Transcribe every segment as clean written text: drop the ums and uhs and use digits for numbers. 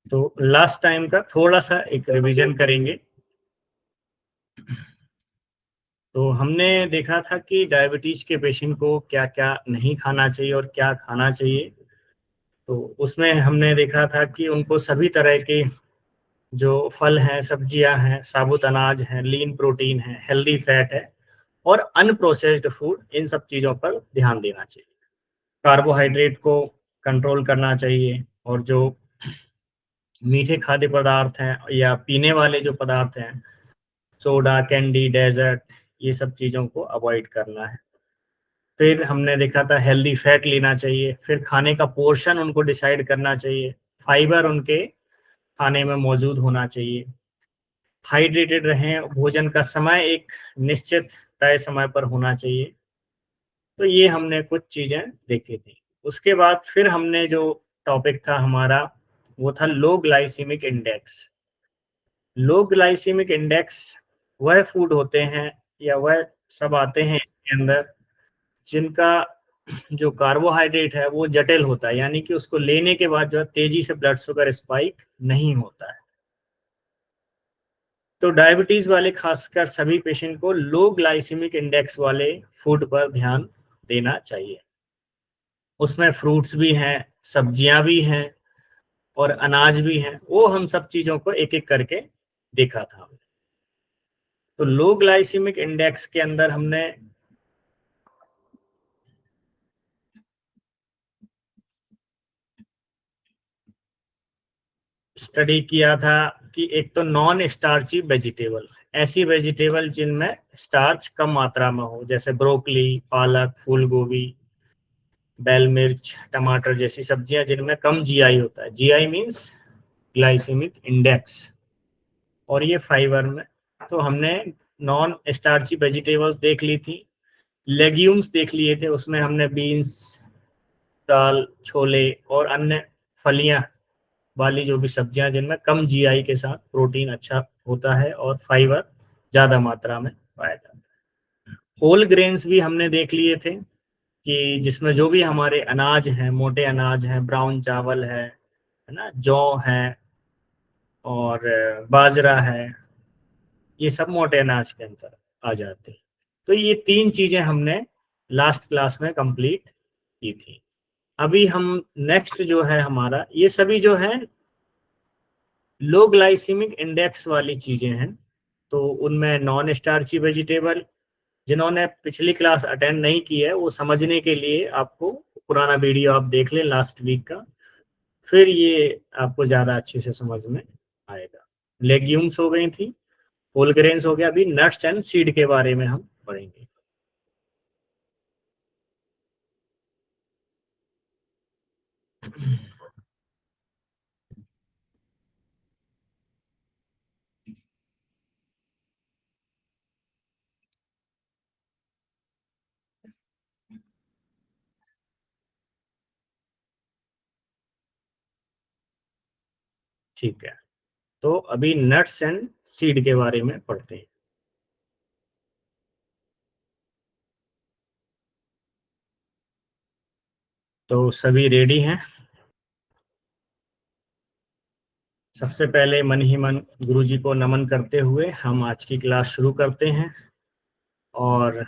तो last time का थोड़ा सा एक रिवीजन करेंगे। तो हमने देखा था कि डायबिटीज के पेशेंट को क्या क्या नहीं खाना चाहिए और क्या खाना चाहिए। तो उसमें हमने देखा था कि उनको सभी तरह के जो फल हैं, सब्जियां हैं, साबुत अनाज हैं, लीन प्रोटीन है, हेल्दी फैट है और अनप्रोसेस्ड फूड, इन सब चीज़ों पर ध्यान देना चाहिए। कार्बोहाइड्रेट को कंट्रोल करना चाहिए और जो मीठे खाद्य पदार्थ हैं या पीने वाले जो पदार्थ हैं, सोडा, कैंडी, डेजर्ट, ये सब चीज़ों को अवॉइड करना है। फिर हमने देखा था हेल्दी फैट लेना चाहिए। फिर खाने का पोर्शन उनको डिसाइड करना चाहिए। फाइबर उनके खाने में मौजूद होना चाहिए। हाइड्रेटेड रहें। भोजन का समय एक निश्चित तय समय पर होना चाहिए। तो ये हमने कुछ चीज़ें देखी थी। उसके बाद फिर हमने जो टॉपिक था हमारा, वो था लो ग्लाइसीमिक इंडेक्स। लो ग्लाइसीमिक इंडेक्स वह फूड होते हैं या वह सब आते हैं इसके अंदर जिनका जो कार्बोहाइड्रेट है वो जटिल होता है, यानी कि उसको लेने के बाद जो है तेजी से ब्लड शुगर स्पाइक नहीं होता है। तो डायबिटीज वाले खासकर सभी पेशेंट को लो ग्लाइसेमिक इंडेक्स वाले फूड पर ध्यान देना चाहिए। उसमें फ्रूट्स भी हैं, सब्जियां भी हैं और अनाज भी हैं। वो हम सब चीजों को एक एक करके देखा था। तो लो ग्लाइसेमिक इंडेक्स के अंदर हमने स्टडी किया था कि एक तो नॉन स्टार्ची वेजिटेबल, ऐसी वेजिटेबल जिनमें स्टार्च कम मात्रा में हो, जैसे ब्रोकली, पालक, फूल गोभी, बेल मिर्च, टमाटर जैसी सब्जियां जिनमें कम जीआई होता है। जीआई मींस ग्लाइसेमिक इंडेक्स, और ये फाइबर में। तो हमने नॉन स्टार्ची वेजिटेबल्स देख ली थी। लेग्यूम्स देख लिए थे, उसमें हमने बीन्स, दाल, छोले और अन्य फलियां वाली जो भी सब्जियां जिनमें कम जीआई के साथ प्रोटीन अच्छा होता है और फाइबर ज्यादा मात्रा में पाया जाता है। होल ग्रेन्स भी हमने देख लिए थे कि जिसमें जो भी हमारे अनाज हैं, मोटे अनाज हैं, ब्राउन चावल है ना, जौ है और बाजरा है, ये सब मोटे अनाज के अंदर आ जाते हैं। तो ये तीन चीजें हमने लास्ट क्लास में कंप्लीट की थी। अभी हम नेक्स्ट जो है हमारा, ये सभी जो है लो ग्लाइसीमिक इंडेक्स वाली चीजें हैं। तो उनमें नॉन स्टार्ची वेजिटेबल, जिन्होंने पिछली क्लास अटेंड नहीं की है वो समझने के लिए आपको पुराना वीडियो आप देख लें लास्ट वीक का, फिर ये आपको ज्यादा अच्छे से समझ में आएगा। लेग्यूम्स हो गई थी, होल ग्रेन्स हो गया, अभी नट्स एंड सीड के बारे में हम पढ़ेंगे। ठीक है, तो अभी नट्स एंड सीड के बारे में पढ़ते हैं। तो सभी रेडी हैं? सबसे पहले मन ही मन गुरु जी को नमन करते हुए हम आज की क्लास शुरू करते हैं और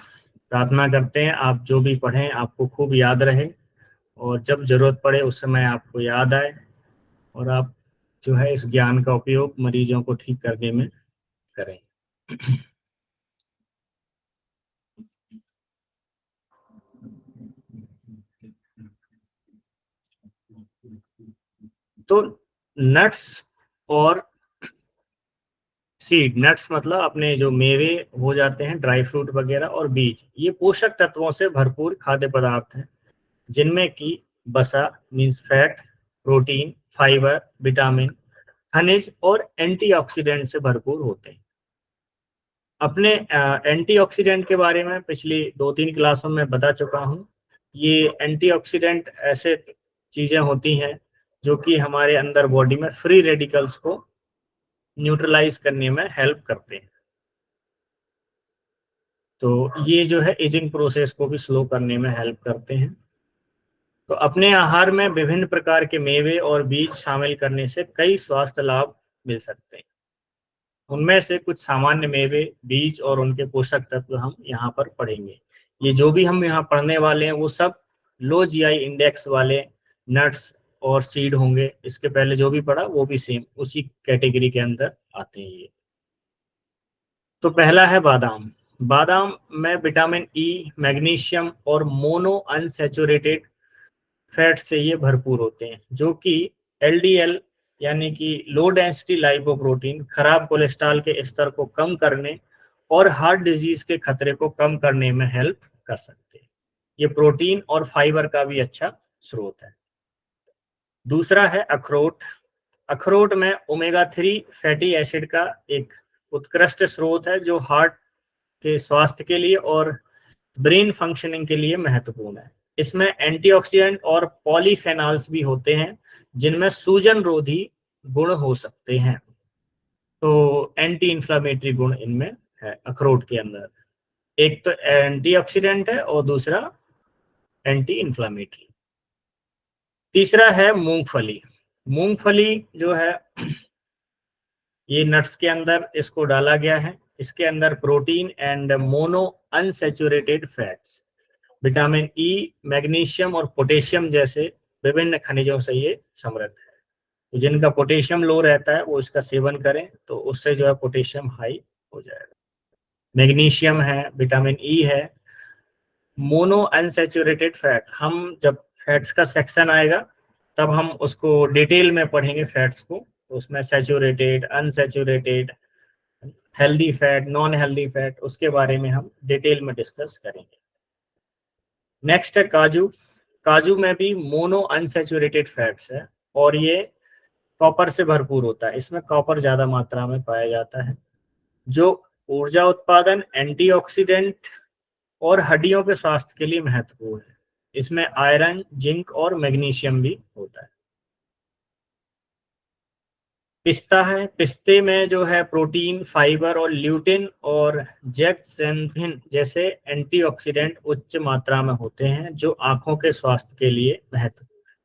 प्रार्थना करते हैं आप जो भी पढ़ें आपको खूब याद रहे और जब जरूरत पड़े उस समय आपको याद आए और आप जो है इस ज्ञान का उपयोग मरीजों को ठीक करने में करें। तो नट्स और सीड, नट्स मतलब अपने जो मेवे हो जाते हैं, ड्राई फ्रूट वगैरह, और बीज, ये पोषक तत्वों से भरपूर खाद्य पदार्थ हैं जिनमें कि वसा means fat, protein, fibre, vitamin, खनिज और एंटीऑक्सीडेंट से भरपूर होते हैं। अपने एंटीऑक्सीडेंट के बारे में पिछली 2-3 क्लासों में बता चुका हूँ। ये एंटीऑक्सीडेंट ऐसे चीजें होती हैं जो कि हमारे अंदर बॉडी में फ्री रेडिकल्स को न्यूट्रलाइज करने में हेल्प करते हैं। तो ये जो है एजिंग प्रोसेस को भी स्लो करने में हेल्प करते हैं। तो अपने आहार में विभिन्न प्रकार के मेवे और बीज शामिल करने से कई स्वास्थ्य लाभ मिल सकते हैं। उनमें से कुछ सामान्य मेवे, बीज और उनके पोषक तत्व हम यहाँ पर पढ़ेंगे। ये जो भी हम यहाँ पढ़ने वाले हैं वो सब लो जीआई इंडेक्स वाले नट्स और सीड होंगे। इसके पहले जो भी पढ़ा वो भी सेम उसी कैटेगरी के अंदर आते हैं ये। तो पहला है बादाम। बादाम में विटामिन ई, मैग्नीशियम और मोनो अनसैचुरेटेड फैट से ये भरपूर होते हैं, जो कि एलडीएल यानी कि लो डेंसिटी लाइपोप्रोटीन, खराब कोलेस्ट्रॉल के स्तर को कम करने और हार्ट डिजीज के खतरे को कम करने में हेल्प कर सकते हैं। ये प्रोटीन और फाइबर का भी अच्छा स्रोत है। दूसरा है अखरोट। अखरोट में ओमेगा 3 फैटी एसिड का एक उत्कृष्ट स्रोत है, जो हार्ट के स्वास्थ्य के लिए और ब्रेन फंक्शनिंग के लिए महत्वपूर्ण है। इसमें एंटीऑक्सीडेंट और पॉलीफेनॉल्स भी होते हैं, जिनमें सूजन रोधी गुण हो सकते हैं। तो एंटी इंफ्लेमेटरी गुण इनमें है अखरोट के अंदर। एक तो एंटीऑक्सीडेंट है और दूसरा एंटी इंफ्लेमेटरी। तीसरा है मूंगफली। मूंगफली जो है ये नट्स के अंदर इसको डाला गया है। इसके अंदर protein and mono unsaturated fats, vitamin E, magnesium और पोटेशियम जैसे विभिन्न खनिजों से ये समृद्ध है। तो जिनका पोटेशियम लो रहता है वो इसका सेवन करें, तो उससे जो है पोटेशियम हाई हो जाएगा। मैग्नीशियम है, विटामिन ई है। मोनो अनसैचुरेटेड फैट, हम जब फैट्स का सेक्शन आएगा तब हम उसको डिटेल में पढ़ेंगे फैट्स को। उसमें saturated, unsaturated, healthy fat, non healthy fat, उसके बारे में हम डिटेल में डिस्कस करेंगे। नेक्स्ट है काजू। काजू में भी मोनो अनसैचुरेटेड फैट्स है और ये कॉपर से भरपूर होता है। इसमें कॉपर ज्यादा मात्रा में पाया जाता है, जो ऊर्जा उत्पादन, एंटीऑक्सीडेंट और हड्डियों के स्वास्थ्य के लिए महत्वपूर्ण है। इसमें आयरन, जिंक और मैग्नीशियम भी होता है। पिस्ता है। पिस्ते में जो है प्रोटीन, फाइबर और ल्यूटिन और जेक्सेंथिन जैसे एंटीऑक्सीडेंट उच्च मात्रा में होते हैं, जो आंखों के स्वास्थ्य के लिए महत्वपूर्ण है।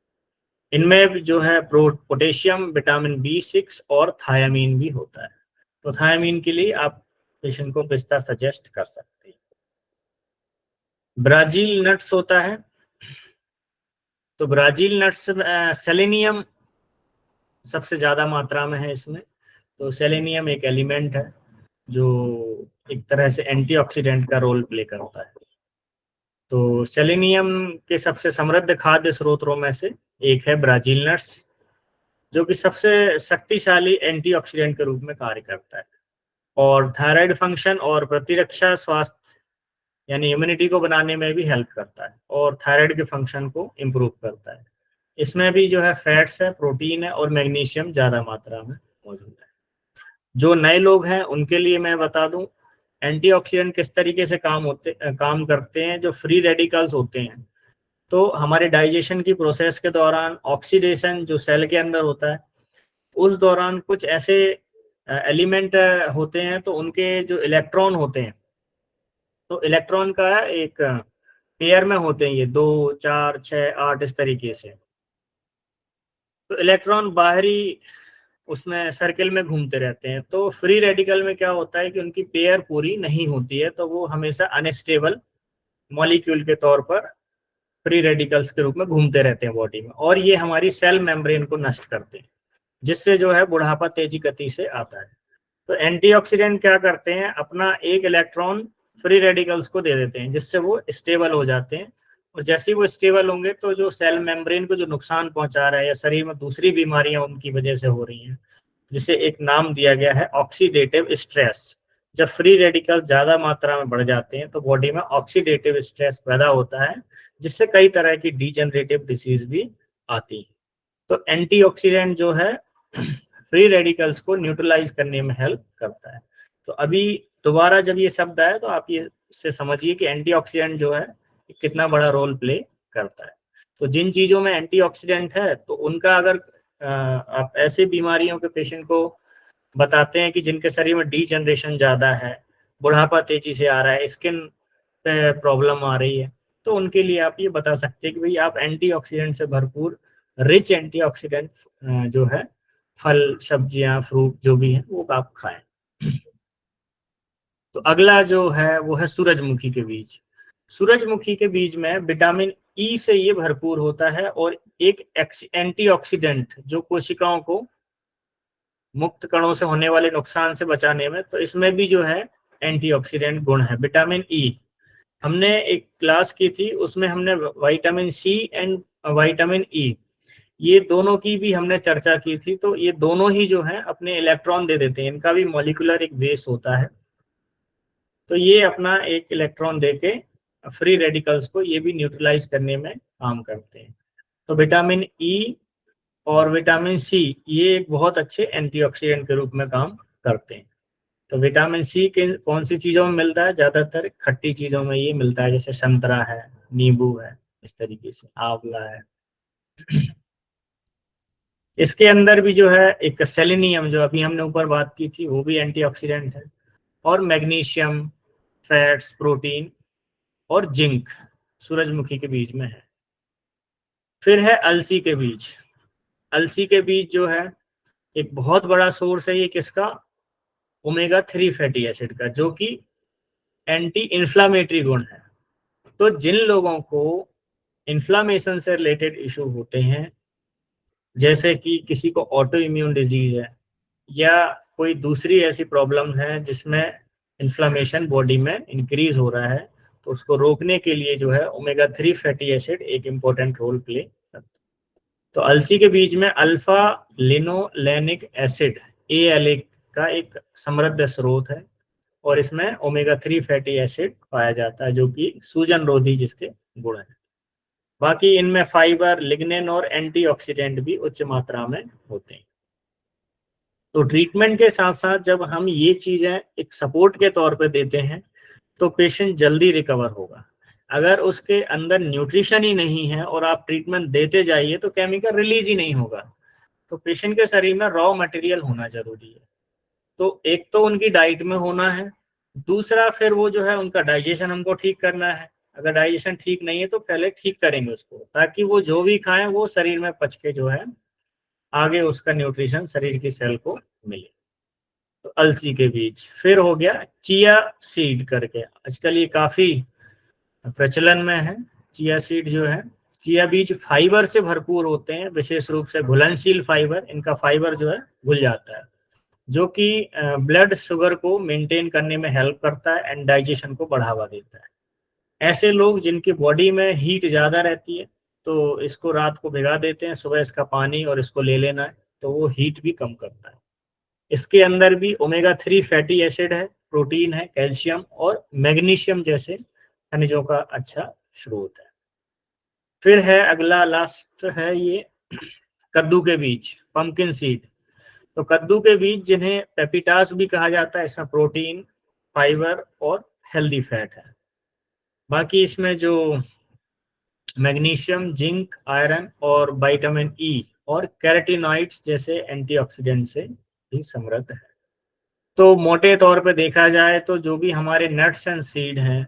इनमें भी जो है पोटेशियम, विटामिन B6 और थायामीन भी होता है। तो थायामीन के लिए आप पेशेंट को पिस्ता सजेस्ट कर सकते हैं। ब्राजील नट्स होता है। तो ब्राजील नट्स सेलेनियम सबसे ज्यादा मात्रा में है इसमें। तो सेलेनियम एक एलिमेंट है जो एक तरह से एंटीऑक्सीडेंट का रोल प्ले करता है। तो सेलेनियम के सबसे समृद्ध खाद्य स्रोतों में से एक है ब्राजील नट्स, जो कि सबसे शक्तिशाली एंटीऑक्सीडेंट के रूप में कार्य करता है और थायराइड फंक्शन और प्रतिरक्षा स्वास्थ्य यानी इम्यूनिटी को बनाने में भी हेल्प करता है और थायराइड के फंक्शन को इम्प्रूव करता है। इसमें भी जो है फैट्स है, प्रोटीन है और मैग्नीशियम ज्यादा मात्रा में मौजूद है। जो नए लोग हैं उनके लिए मैं बता दूं एंटीऑक्सीडेंट किस तरीके से काम करते हैं। जो फ्री रेडिकल्स होते हैं, तो हमारे डाइजेशन की प्रोसेस के दौरान ऑक्सीडेशन जो सेल के अंदर होता है, उस दौरान कुछ ऐसे एलिमेंट होते हैं, तो उनके जो इलेक्ट्रॉन होते हैं, तो इलेक्ट्रॉन का एक पेयर में होते हैं ये 2, 4, 6, 8 इस तरीके से। तो इलेक्ट्रॉन बाहरी उसमें सर्किल में घूमते रहते हैं। तो फ्री रेडिकल में क्या होता है कि उनकी पेयर पूरी नहीं होती है, तो वो हमेशा अनस्टेबल मॉलिक्यूल के तौर पर फ्री रेडिकल्स के रूप में घूमते रहते हैं बॉडी में, और ये हमारी सेल मेम्ब्रेन को नष्ट करते हैं, जिससे जो है बुढ़ापा तेजी गति से आता है। तो एंटीऑक्सीडेंट क्या करते हैं, अपना एक इलेक्ट्रॉन फ्री रेडिकल्स को दे देते हैं, जिससे वो स्टेबल हो जाते हैं। और जैसे ही वो स्टेबल होंगे तो जो सेल मेम्ब्रेन को जो नुकसान पहुंचा रहा है या शरीर में दूसरी बीमारियां उनकी वजह से हो रही हैं, जिसे एक नाम दिया गया है ऑक्सीडेटिव स्ट्रेस। जब फ्री रेडिकल ज्यादा मात्रा में बढ़ जाते हैं तो बॉडी में ऑक्सीडेटिव स्ट्रेस पैदा होता है, जिससे कई तरह की डिजेनरेटिव डिसीज भी आती है। तो एंटीऑक्सीडेंट जो है फ्री रेडिकल्स को न्यूट्रलाइज करने में हेल्प करता है। तो अभी दोबारा जब ये शब्द आए तो आप ये से समझिए कि एंटीऑक्सीडेंट जो है कितना बड़ा रोल प्ले करता है। तो जिन चीजों में एंटीऑक्सीडेंट है, तो उनका अगर आप ऐसे बीमारियों के पेशेंट को बताते हैं कि जिनके शरीर में डीजनरेशन ज्यादा है, बुढ़ापा तेजी से आ रहा है, स्किन पे प्रॉब्लम आ रही है, तो उनके लिए आप ये बता सकते हैं कि भाई आप एंटीऑक्सीडेंट से भरपूर रिच एंटीऑक्सीडेंट जो है फल, सब्जियां, फ्रूट जो भी है वो आप खाएं। तो अगला जो है वो है सूरजमुखी के बीज। सूरजमुखी के बीज में विटामिन ई से ये भरपूर होता है और एक एंटीऑक्सीडेंट जो कोशिकाओं को मुक्त कणों से होने वाले नुकसान से बचाने में, तो इसमें भी जो है एंटीऑक्सीडेंट गुण है विटामिन ई। हमने एक क्लास की थी, उसमें हमने vitamin C and vitamin E ये दोनों की भी हमने चर्चा की थी। तो ये दोनों ही जो है अपने इलेक्ट्रॉन दे देते हैं, इनका भी मॉलिक्यूलर एक बेस होता है। तो ये अपना एक इलेक्ट्रॉन देके फ्री रेडिकल्स को ये भी न्यूट्रलाइज करने में काम करते हैं। तो विटामिन ई और विटामिन सी ये एक बहुत अच्छे एंटीऑक्सीडेंट के रूप में काम करते हैं। तो विटामिन सी के कौन सी चीज़ों में मिलता है? ज़्यादातर खट्टी चीज़ों में ये मिलता है, जैसे संतरा है, नींबू है, इस तरीके से आंवला है। इसके अंदर भी जो है एक सेलेनियम, जो अभी हमने ऊपर बात की थी, वो भी एंटीऑक्सीडेंट है। और मैग्नीशियम, फैट्स, प्रोटीन और जिंक सूरजमुखी के बीज में है। फिर है अलसी के बीज। अलसी के बीज जो है एक बहुत बड़ा सोर्स है ये किसका? ओमेगा 3 फैटी एसिड का, जो कि एंटी इन्फ्लामेटरी गुण है। तो जिन लोगों को इन्फ्लामेशन से रिलेटेड इशू होते हैं, जैसे कि किसी को ऑटो इम्यून डिजीज है या कोई दूसरी ऐसी प्रॉब्लम है जिसमें इन्फ्लामेशन बॉडी में इंक्रीज हो रहा है, तो उसको रोकने के लिए जो है ओमेगा 3 फैटी एसिड एक इम्पोर्टेंट रोल प्ले करता है। तो अलसी के बीज में अल्फा लिनोलेनिक एसिड ALA का एक समृद्ध स्रोत है और इसमें ओमेगा 3 फैटी एसिड पाया जाता है, जो कि सूजन रोधी जिसके गुण है। बाकी इनमें फाइबर, लिग्निन और एंटीऑक्सीडेंट भी उच्च मात्रा में होते हैं। तो ट्रीटमेंट के साथ साथ जब हम ये चीजें एक सपोर्ट के तौर पे देते हैं तो पेशेंट जल्दी रिकवर होगा। अगर उसके अंदर न्यूट्रिशन ही नहीं है और आप ट्रीटमेंट देते जाइए तो केमिकल रिलीज ही नहीं होगा। तो पेशेंट के शरीर में रॉ मटेरियल होना जरूरी है। तो एक तो उनकी डाइट में होना है, दूसरा फिर वो जो है उनका डाइजेशन हमको ठीक करना है। अगर डाइजेशन ठीक नहीं है तो पहले ठीक करेंगे उसको, ताकि वो जो भी खाएं वो शरीर में पच के जो है आगे उसका न्यूट्रिशन शरीर की सेल को मिले। तो अलसी के बीज। फिर हो गया चिया सीड करके, आजकल ये काफी प्रचलन में है। चिया सीड जो है, चिया बीज फाइबर से भरपूर होते हैं, विशेष रूप से घुलनशील फाइबर। इनका फाइबर जो है घुल जाता है, जो कि ब्लड शुगर को मेंटेन करने में हेल्प करता है एंड डाइजेशन को बढ़ावा देता है। ऐसे लोग जिनकी बॉडी में हीट ज़्यादा रहती है, तो इसको रात को भिगा देते हैं, सुबह इसका पानी और इसको ले लेना है, तो वो हीट भी कम करता है। इसके अंदर भी ओमेगा 3 फैटी एसिड है, प्रोटीन है, कैल्शियम और मैग्नीशियम जैसे खनिजों का अच्छा स्रोत है। फिर है अगला, लास्ट है ये कद्दू के बीज, पंपकिन सीड। तो कद्दू के बीज, जिन्हें पेपिटास भी कहा जाता है, इसमें प्रोटीन, फाइबर और हेल्दी फैट है। बाकी इसमें जो मैग्नीशियम, जिंक, आयरन और विटामिन ई और कैरोटीनॉइड्स जैसे एंटीऑक्सीडेंट से भी समृद्ध है। तो मोटे तौर पे देखा जाए तो जो भी हमारे नट्स एंड सीड हैं,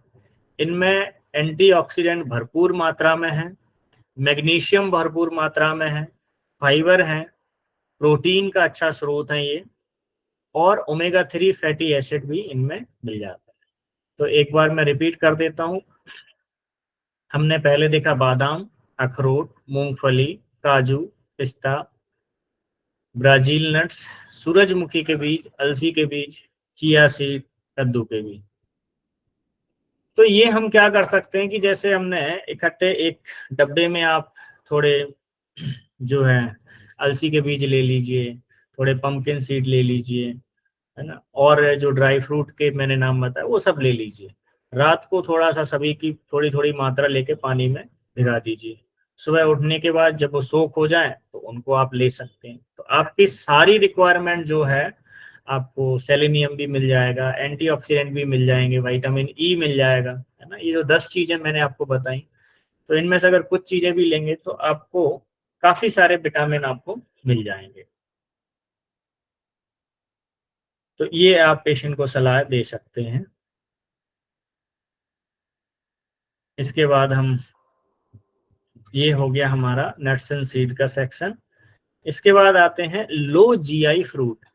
इनमें एंटीऑक्सीडेंट भरपूर मात्रा में है, मैग्नीशियम भरपूर मात्रा में है, फाइबर है, प्रोटीन का अच्छा स्रोत है ये, और ओमेगा 3 फैटी एसिड भी इनमें मिल जाता है। तो एक बार मैं रिपीट कर देता हूँ। हमने पहले देखा बादाम, अखरोट, मूंगफली, काजू, पिस्ता, ब्राजील नट्स, सूरजमुखी के बीज, अलसी के बीज, चिया सीड, कद्दू के बीज। तो ये हम क्या कर सकते हैं कि जैसे हमने इकट्ठे एक डब्बे में आप थोड़े जो है अलसी के बीज ले लीजिए, थोड़े पंपकिन सीड ले लीजिए, है ना, और जो ड्राई फ्रूट के मैंने नाम बताया वो सब ले लीजिए। रात को थोड़ा सा सभी की थोड़ी थोड़ी मात्रा लेके पानी में भिगा दीजिए। सुबह उठने के बाद जब वो सोख हो जाए तो उनको आप ले सकते हैं। तो आपकी सारी रिक्वायरमेंट जो है, आपको सेलेनियम भी मिल जाएगा, एंटीऑक्सीडेंट भी मिल जाएंगे, विटामिन ई मिल जाएगा, है ना। ये जो 10 चीजें मैंने आपको बताई, तो इनमें से अगर कुछ चीजें भी लेंगे तो आपको काफी सारे विटामिन आपको मिल जाएंगे। तो ये आप पेशेंट को सलाह दे सकते हैं। इसके बाद हम, ये हो गया हमारा नट्स एंड सीड का सेक्शन। इसके बाद आते हैं लो जीआई फ्रूट।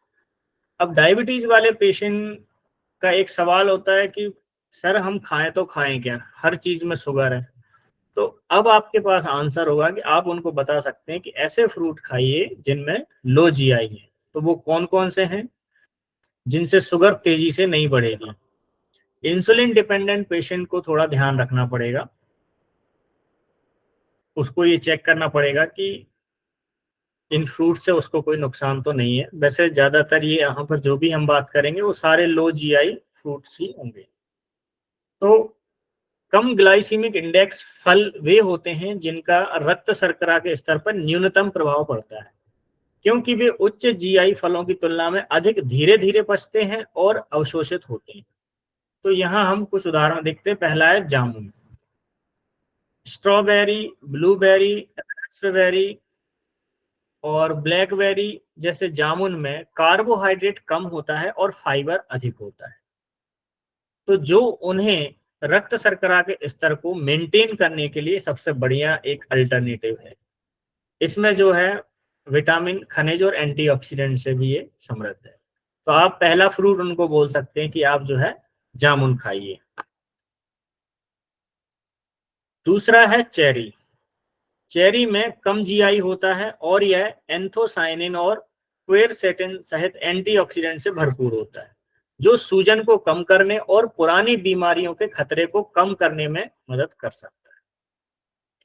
अब डायबिटीज वाले पेशेंट का एक सवाल होता है कि सर हम खाएं तो खाएं क्या, हर चीज में शुगर है। तो अब आपके पास आंसर होगा कि आप उनको बता सकते हैं कि ऐसे फ्रूट खाइए जिनमें लो जीआई है। तो वो कौन कौन से हैं जिनसे शुगर तेजी से नहीं बढ़ेगी। इंसुलिन डिपेंडेंट पेशेंट को थोड़ा ध्यान रखना पड़ेगा, उसको ये चेक करना पड़ेगा कि इन फ्रूट से उसको कोई नुकसान तो नहीं है। वैसे ज्यादातर ये यहाँ पर जो भी हम बात करेंगे वो सारे लो जीआई फ्रूट्स ही होंगे। तो कम ग्लाइसीमिक इंडेक्स फल वे होते हैं जिनका रक्त शर्करा के स्तर पर न्यूनतम प्रभाव पड़ता है, क्योंकि वे उच्च जीआई फलों की तुलना में अधिक धीरे धीरे पचते हैं और अवशोषित होते हैं। तो यहाँ हम कुछ उदाहरण देखते हैं। पहला है जामुन, स्ट्रॉबेरी, ब्लूबेरी, रास्पबेरी और ब्लैकबेरी जैसे जामुन में कार्बोहाइड्रेट कम होता है और फाइबर अधिक होता है, तो जो उन्हें रक्त शर्करा के स्तर को मेंटेन करने के लिए सबसे बढ़िया एक अल्टरनेटिव है। इसमें जो है विटामिन, खनिज और एंटीऑक्सीडेंट से भी ये समृद्ध है। तो आप पहला फ्रूट उनको बोल सकते हैं कि आप जो है जामुन खाइए। दूसरा है चेरी। चेरी में कम जीआई होता है और यह एंथोसाइनिन और क्वेरसेटिन सहित एंटीऑक्सीडेंट से भरपूर होता है, जो सूजन को कम करने और पुरानी बीमारियों के खतरे को कम करने में मदद कर सकता है।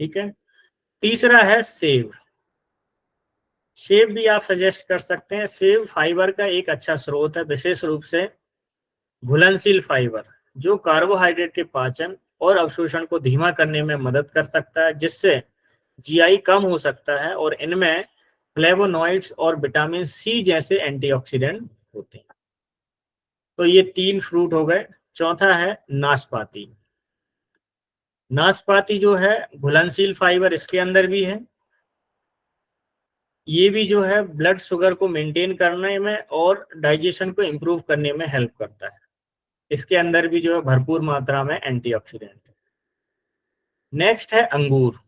ठीक है। तीसरा है सेब। सेब भी आप सजेस्ट कर सकते हैं। सेब फाइबर का एक अच्छा स्रोत है, विशेष रूप से घुलनशील फाइबर, जो कार्बोहाइड्रेट के पाचन और अवशोषण को धीमा करने में मदद कर सकता है, जिससे जीआई कम हो सकता है। और इनमें फ्लेवोनॉइड्स और विटामिन सी जैसे एंटीऑक्सीडेंट होते हैं। तो ये 3 फ्रूट हो गए। चौथा है नाशपाती। नाशपाती जो है घुलनशील फाइबर इसके अंदर भी है, ये भी जो है ब्लड शुगर को मेंटेन करने में और डाइजेशन को इम्प्रूव करने में हेल्प करता है। इसके अंदर भी जो है भरपूर मात्रा में एंटीऑक्सीडेंट है। नेक्स्ट है अंगूर।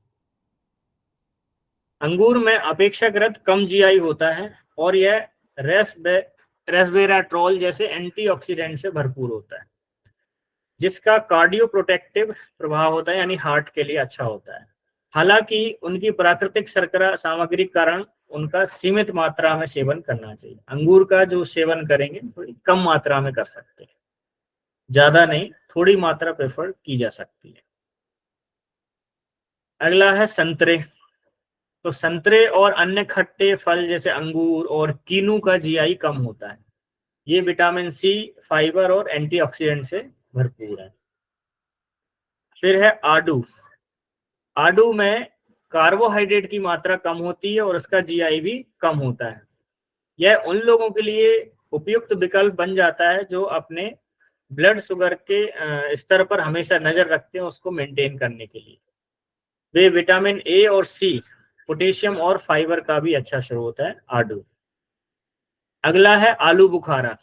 अंगूर में अपेक्षाकृत कम जीआई होता है और यह रेसवेराट्रोल जैसे एंटीऑक्सीडेंट से भरपूर होता है, जिसका कार्डियो प्रोटेक्टिव प्रभाव होता है, यानी हार्ट के लिए अच्छा होता है। हालांकि उनकी प्राकृतिक शर्करा सामग्री के कारण उनका सीमित मात्रा में सेवन करना चाहिए। अंगूर का जो सेवन करेंगे थोड़ी कम मात्रा में कर सकते हैं, ज्यादा नहीं, थोड़ी मात्रा प्रेफर की जा सकती है। अगला है संतरे। तो संतरे और अन्य खट्टे फल जैसे अंगूर और कीनू का जीआई कम होता है। ये विटामिन सी, फाइबर और एंटीऑक्सीडेंट से भरपूर है। फिर है आड़ू। आड़ू में कार्बोहाइड्रेट की मात्रा कम होती है और उसका जीआई भी कम होता है। यह उन लोगों के लिए उपयुक्त विकल्प बन जाता है जो अपने ब्लड शुगर के स्तर पर हमेशा नजर रखते हैं उसको मेंटेन करने के लिए। वे विटामिन ए और सी, पोटेशियम और फाइबर का भी अच्छा स्रोत है आड़ू। अगला है आलू बुखारा।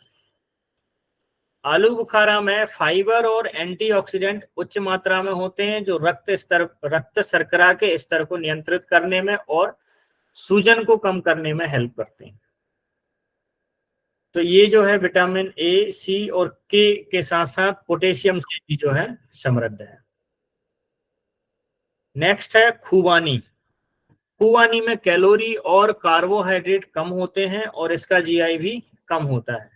आलू बुखारा में फाइबर और एंटीऑक्सीडेंट उच्च मात्रा में होते हैं, जो रक्त शर्करा के स्तर को नियंत्रित करने में और सूजन को कम करने में हेल्प करते हैं। तो ये जो है विटामिन ए, सी और के साथ साथ पोटेशियम से भी जो है समृद्ध है। नेक्स्ट है खुबानी। खुबानी में कैलोरी और कार्बोहाइड्रेट कम होते हैं और इसका जीआई भी कम होता है।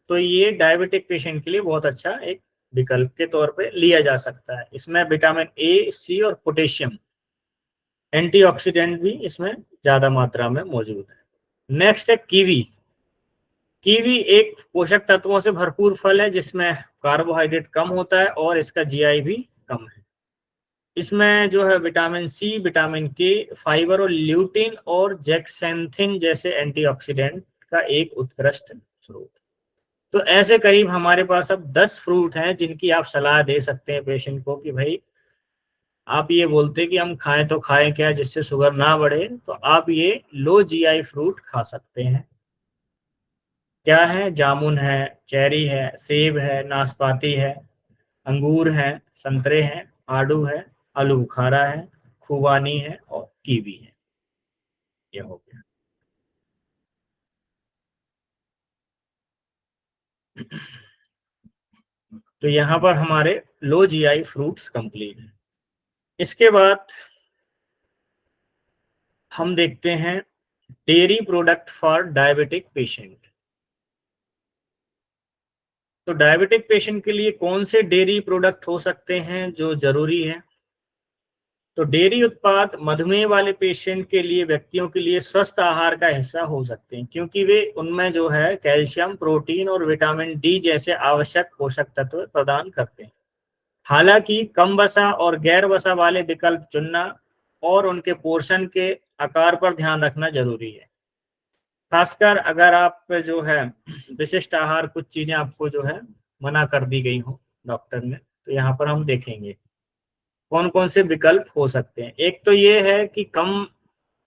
तो ये डायबिटिक पेशेंट के लिए बहुत अच्छा एक विकल्प के तौर पे लिया जा सकता है। इसमें विटामिन ए, सी और पोटेशियम, एंटीऑक्सीडेंट भी इसमें ज्यादा मात्रा में मौजूद है। नेक्स्ट है कीवी। कीवी एक पोषक तत्वों से भरपूर फल है जिसमें कार्बोहाइड्रेट कम होता है और इसका जीआई भी कम है। इसमें जो है विटामिन सी, विटामिन के, फाइबर और ल्यूटिन और जेक्सेंथिन जैसे एंटीऑक्सीडेंट का एक उत्कृष्ट स्रोत। तो ऐसे करीब हमारे पास अब 10 फ्रूट हैं जिनकी आप सलाह दे सकते हैं पेशेंट को कि भाई आप ये बोलते कि हम खाएं तो खाएं क्या जिससे शुगर ना बढ़े, तो आप ये लो जीआई फ्रूट खा सकते हैं। क्या है? जामुन है, चेरी है, सेब है, नाशपाती है, अंगूर है, संतरे हैं, आड़ू है, आलू बुखारा है, खुबानी है और कीवी है। ये हो गया। तो यहाँ पर हमारे लो जीआई फ्रूट्स कंप्लीट है। इसके बाद हम देखते हैं dairy product for diabetic patient. तो डायबिटिक पेशेंट के लिए कौन से डेयरी प्रोडक्ट हो सकते हैं जो जरूरी है? तो डेयरी उत्पाद मधुमेह वाले पेशेंट के लिए, व्यक्तियों के लिए स्वस्थ आहार का हिस्सा हो सकते हैं, क्योंकि वे उनमें जो है कैल्शियम, प्रोटीन और विटामिन डी जैसे आवश्यक पोषक तत्व प्रदान करते हैं। हालांकि कम वसा और गैर वसा वाले विकल्प चुनना और उनके पोर्शन के आकार पर ध्यान रखना जरूरी है। खासकर अगर आप जो है विशिष्ट आहार, कुछ चीजें आपको जो है मना कर दी गई हो डॉक्टर ने, तो यहाँ पर हम देखेंगे कौन कौन से विकल्प हो सकते हैं। एक तो ये है कि कम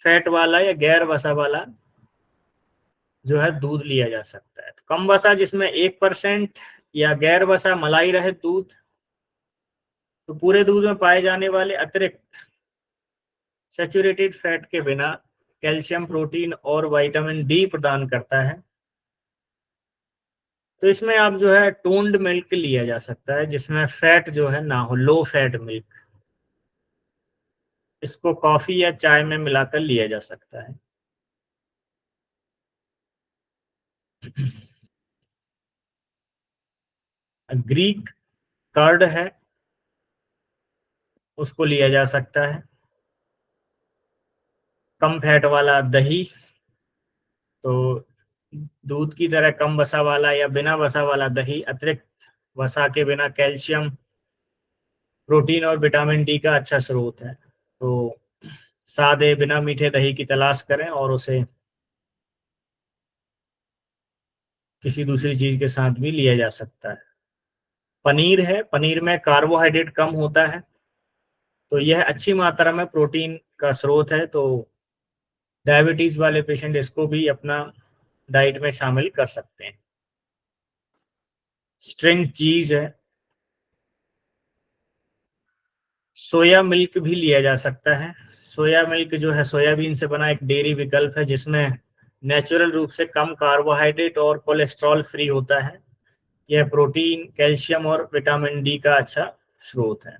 फैट वाला या गैर वसा वाला जो है दूध लिया जा सकता है। तो कम वसा जिसमें 1% या गैर वसा मलाई रहित दूध, तो पूरे दूध में पाए जाने वाले अतिरिक्त सैचुरेटेड फैट के बिना कैल्शियम, प्रोटीन और विटामिन डी प्रदान करता है। तो इसमें आप जो है टोन्ड मिल्क लिया जा सकता है जिसमें फैट जो है ना हो, लो फैट मिल्क। इसको कॉफी या चाय में मिलाकर लिया जा सकता है। ग्रीक कर्ड है, उसको लिया जा सकता है। कम फैट वाला दही, तो दूध की तरह कम वसा वाला या बिना वसा वाला दही अतिरिक्त वसा के बिना कैल्शियम, प्रोटीन और विटामिन डी का अच्छा स्रोत है। तो सादे बिना मीठे दही की तलाश करें और उसे किसी दूसरी चीज के साथ भी लिया जा सकता है। पनीर है, पनीर में कार्बोहाइड्रेट कम होता है, तो यह अच्छी मात्रा में प्रोटीन का स्रोत है। तो डायबिटीज वाले पेशेंट इसको भी अपना डाइट में शामिल कर सकते हैं। स्ट्रिंग चीज है, सोया मिल्क भी लिया जा सकता है। सोया मिल्क जो है सोयाबीन से बना एक डेयरी विकल्प है जिसमें नेचुरल रूप से कम कार्बोहाइड्रेट और कोलेस्ट्रॉल फ्री होता है। यह प्रोटीन, कैल्शियम और विटामिन डी का अच्छा स्रोत है।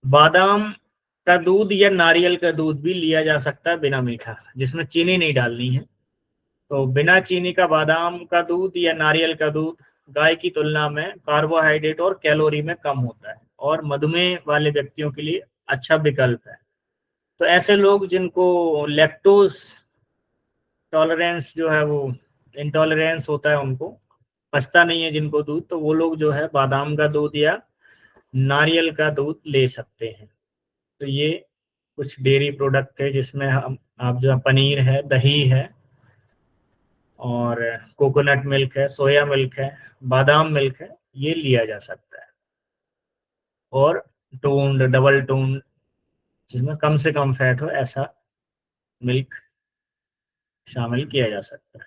बादाम का दूध या नारियल का दूध भी लिया जा सकता है बिना मीठा, जिसमें चीनी नहीं डालनी है। तो बिना चीनी का बादाम का दूध या नारियल का दूध गाय की तुलना में कार्बोहाइड्रेट और कैलोरी में कम होता है और मधुमेह वाले व्यक्तियों के लिए अच्छा विकल्प है। तो ऐसे लोग जिनको लैक्टोज टॉलरेंस जो है, वो इंटॉलरेंस होता है, उनको पचता नहीं है जिनको दूध, तो वो लोग जो है बादाम का दूध या नारियल का दूध ले सकते हैं। तो ये कुछ डेयरी प्रोडक्ट है जिसमें हम आप जो है पनीर है, दही है और कोकोनट मिल्क है, सोया मिल्क है, बादाम मिल्क है, ये लिया जा सकता है। और टोन्ड, डबल टोन्ड, जिसमें कम से कम फैट हो, ऐसा मिल्क शामिल किया जा सकता है।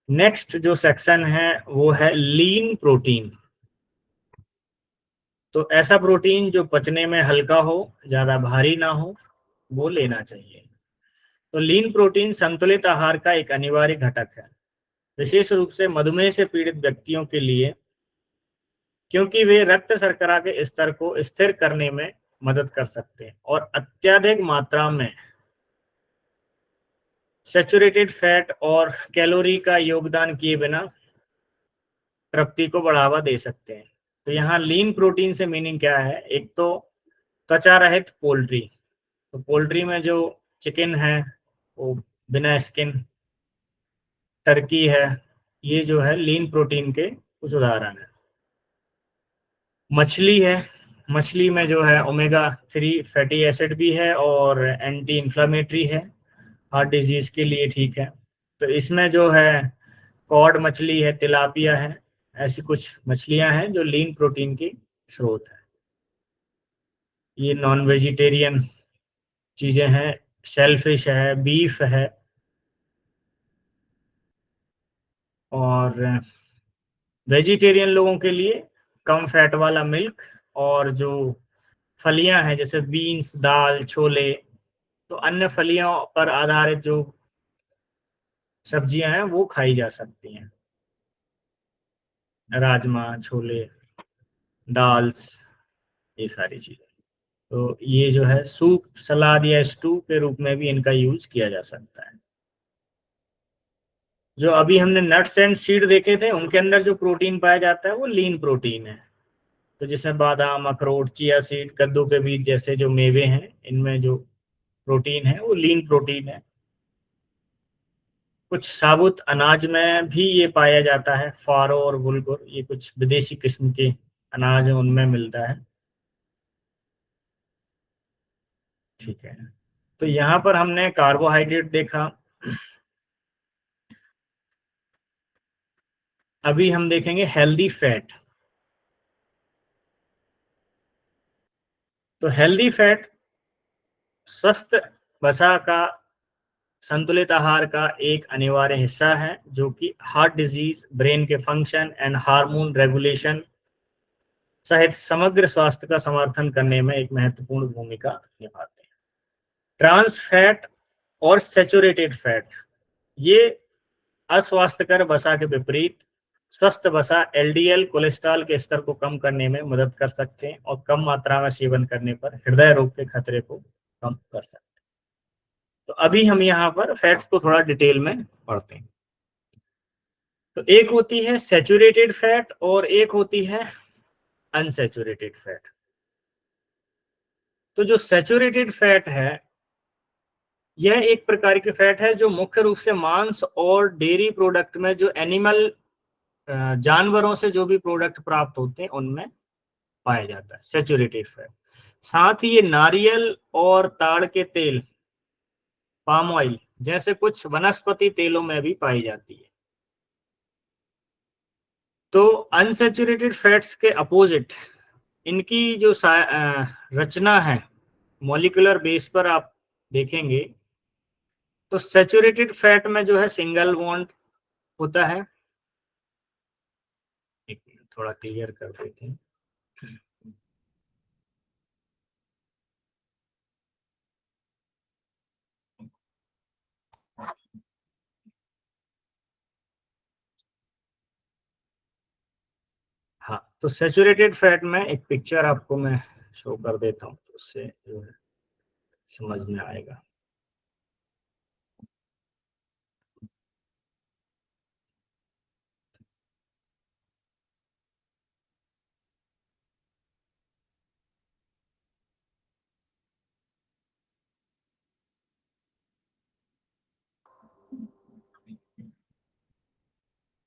नेक्स्ट जो सेक्शन है वो है लीन प्रोटीन। तो ऐसा प्रोटीन जो पचने में हल्का हो, ज्यादा भारी ना हो, वो लेना चाहिए। तो लीन प्रोटीन संतुलित आहार का एक अनिवार्य घटक है, विशेष रूप से मधुमेह से पीड़ित व्यक्तियों के लिए, क्योंकि वे रक्त शर्करा के स्तर को स्थिर करने में मदद कर सकते हैं और अत्यधिक मात्रा में सैचुरेटेड फैट और कैलोरी का योगदान किए बिना तृप्ति को बढ़ावा दे सकते हैं। तो यहाँ लीन प्रोटीन से मीनिंग क्या है? एक तो त्वचा रहित पोल्ट्री, तो पोल्ट्री में जो चिकन है वो बिना स्किन, टर्की है, ये जो है लीन प्रोटीन के कुछ उदाहरण है। मछली है, मछली में जो है ओमेगा 3 फैटी एसिड भी है और एंटी इन्फ्लामेटरी है, हार्ट डिजीज के लिए ठीक है। तो इसमें जो है कॉड मछली है, तिलापिया है, ऐसी कुछ मछलियां हैं जो लीन प्रोटीन की स्रोत है। ये नॉन वेजिटेरियन चीजें हैं, शेलफिश है, बीफ है और वेजिटेरियन लोगों के लिए कम फैट वाला मिल्क और जो फलियां हैं जैसे बीन्स, दाल, छोले, तो अन्य फलियों पर आधारित जो सब्जियां हैं वो खाई जा सकती हैं, राजमा, छोले, दाल्स, ये सारी चीजें। तो ये जो है सूप, सलाद या स्टू के रूप में भी इनका यूज किया जा सकता है। जो अभी हमने नट्स एंड सीड देखे थे उनके अंदर जो प्रोटीन पाया जाता है वो लीन प्रोटीन है। तो जिसमें बादाम, अखरोट, चिया सीड, कद्दू के बीज जैसे जो मेवे हैं, इनमें जो प्रोटीन है वो लीन प्रोटीन है। कुछ साबुत अनाज में भी ये पाया जाता है, फारो और बुलगुर, ये कुछ विदेशी किस्म के अनाज है उनमें मिलता है। ठीक है, तो यहाँ पर हमने कार्बोहाइड्रेट देखा। अभी हम देखेंगे हेल्दी फैट। तो हेल्दी फैट स्वस्थ वसा का संतुलित आहार का एक अनिवार्य हिस्सा है, जो कि हार्ट डिजीज, ब्रेन के फंक्शन एंड हार्मोन रेगुलेशन सहित समग्र स्वास्थ्य का समर्थन करने में एक महत्वपूर्ण भूमिका निभाते हैं। ट्रांस फैट और सैचुरेटेड फैट, ये अस्वास्थ्यकर वसा के विपरीत स्वस्थ वसा एलडीएल कोलेस्ट्रॉल के स्तर को कम करने में मदद कर सकते हैं और कम मात्रा में सेवन करने पर हृदय रोग के खतरे को कम कर सकते हैं। तो अभी हम यहाँ पर फैट्स को थोड़ा डिटेल में पढ़ते हैं। तो एक होती है सैचुरेटेड फैट और एक होती है अनसैचुरेटेड फैट। तो जो सैचुरेटेड फैट है, यह एक प्रकार की फैट है जो मुख्य रूप से मांस और डेयरी प्रोडक्ट में, जो एनिमल जानवरों से जो भी प्रोडक्ट प्राप्त होते हैं उनमें पाया जाता है, सैचुरेटेड फैट। साथ ही ये नारियल और ताड़ के तेल, पाम ऑयल जैसे कुछ वनस्पति तेलों में भी पाई जाती है। तो अनसैचुरेटेड फैट्स के अपोजिट इनकी जो रचना है मॉलिक्यूलर बेस पर आप देखेंगे, तो सैचुरेटेड फैट में जो है सिंगल बॉन्ड होता है। एक मिनट, थोड़ा क्लियर कर देते हैं। हाँ, तो सैचुरेटेड फैट में एक पिक्चर आपको मैं शो कर देता हूँ, तो उससे जो है समझ में आएगा।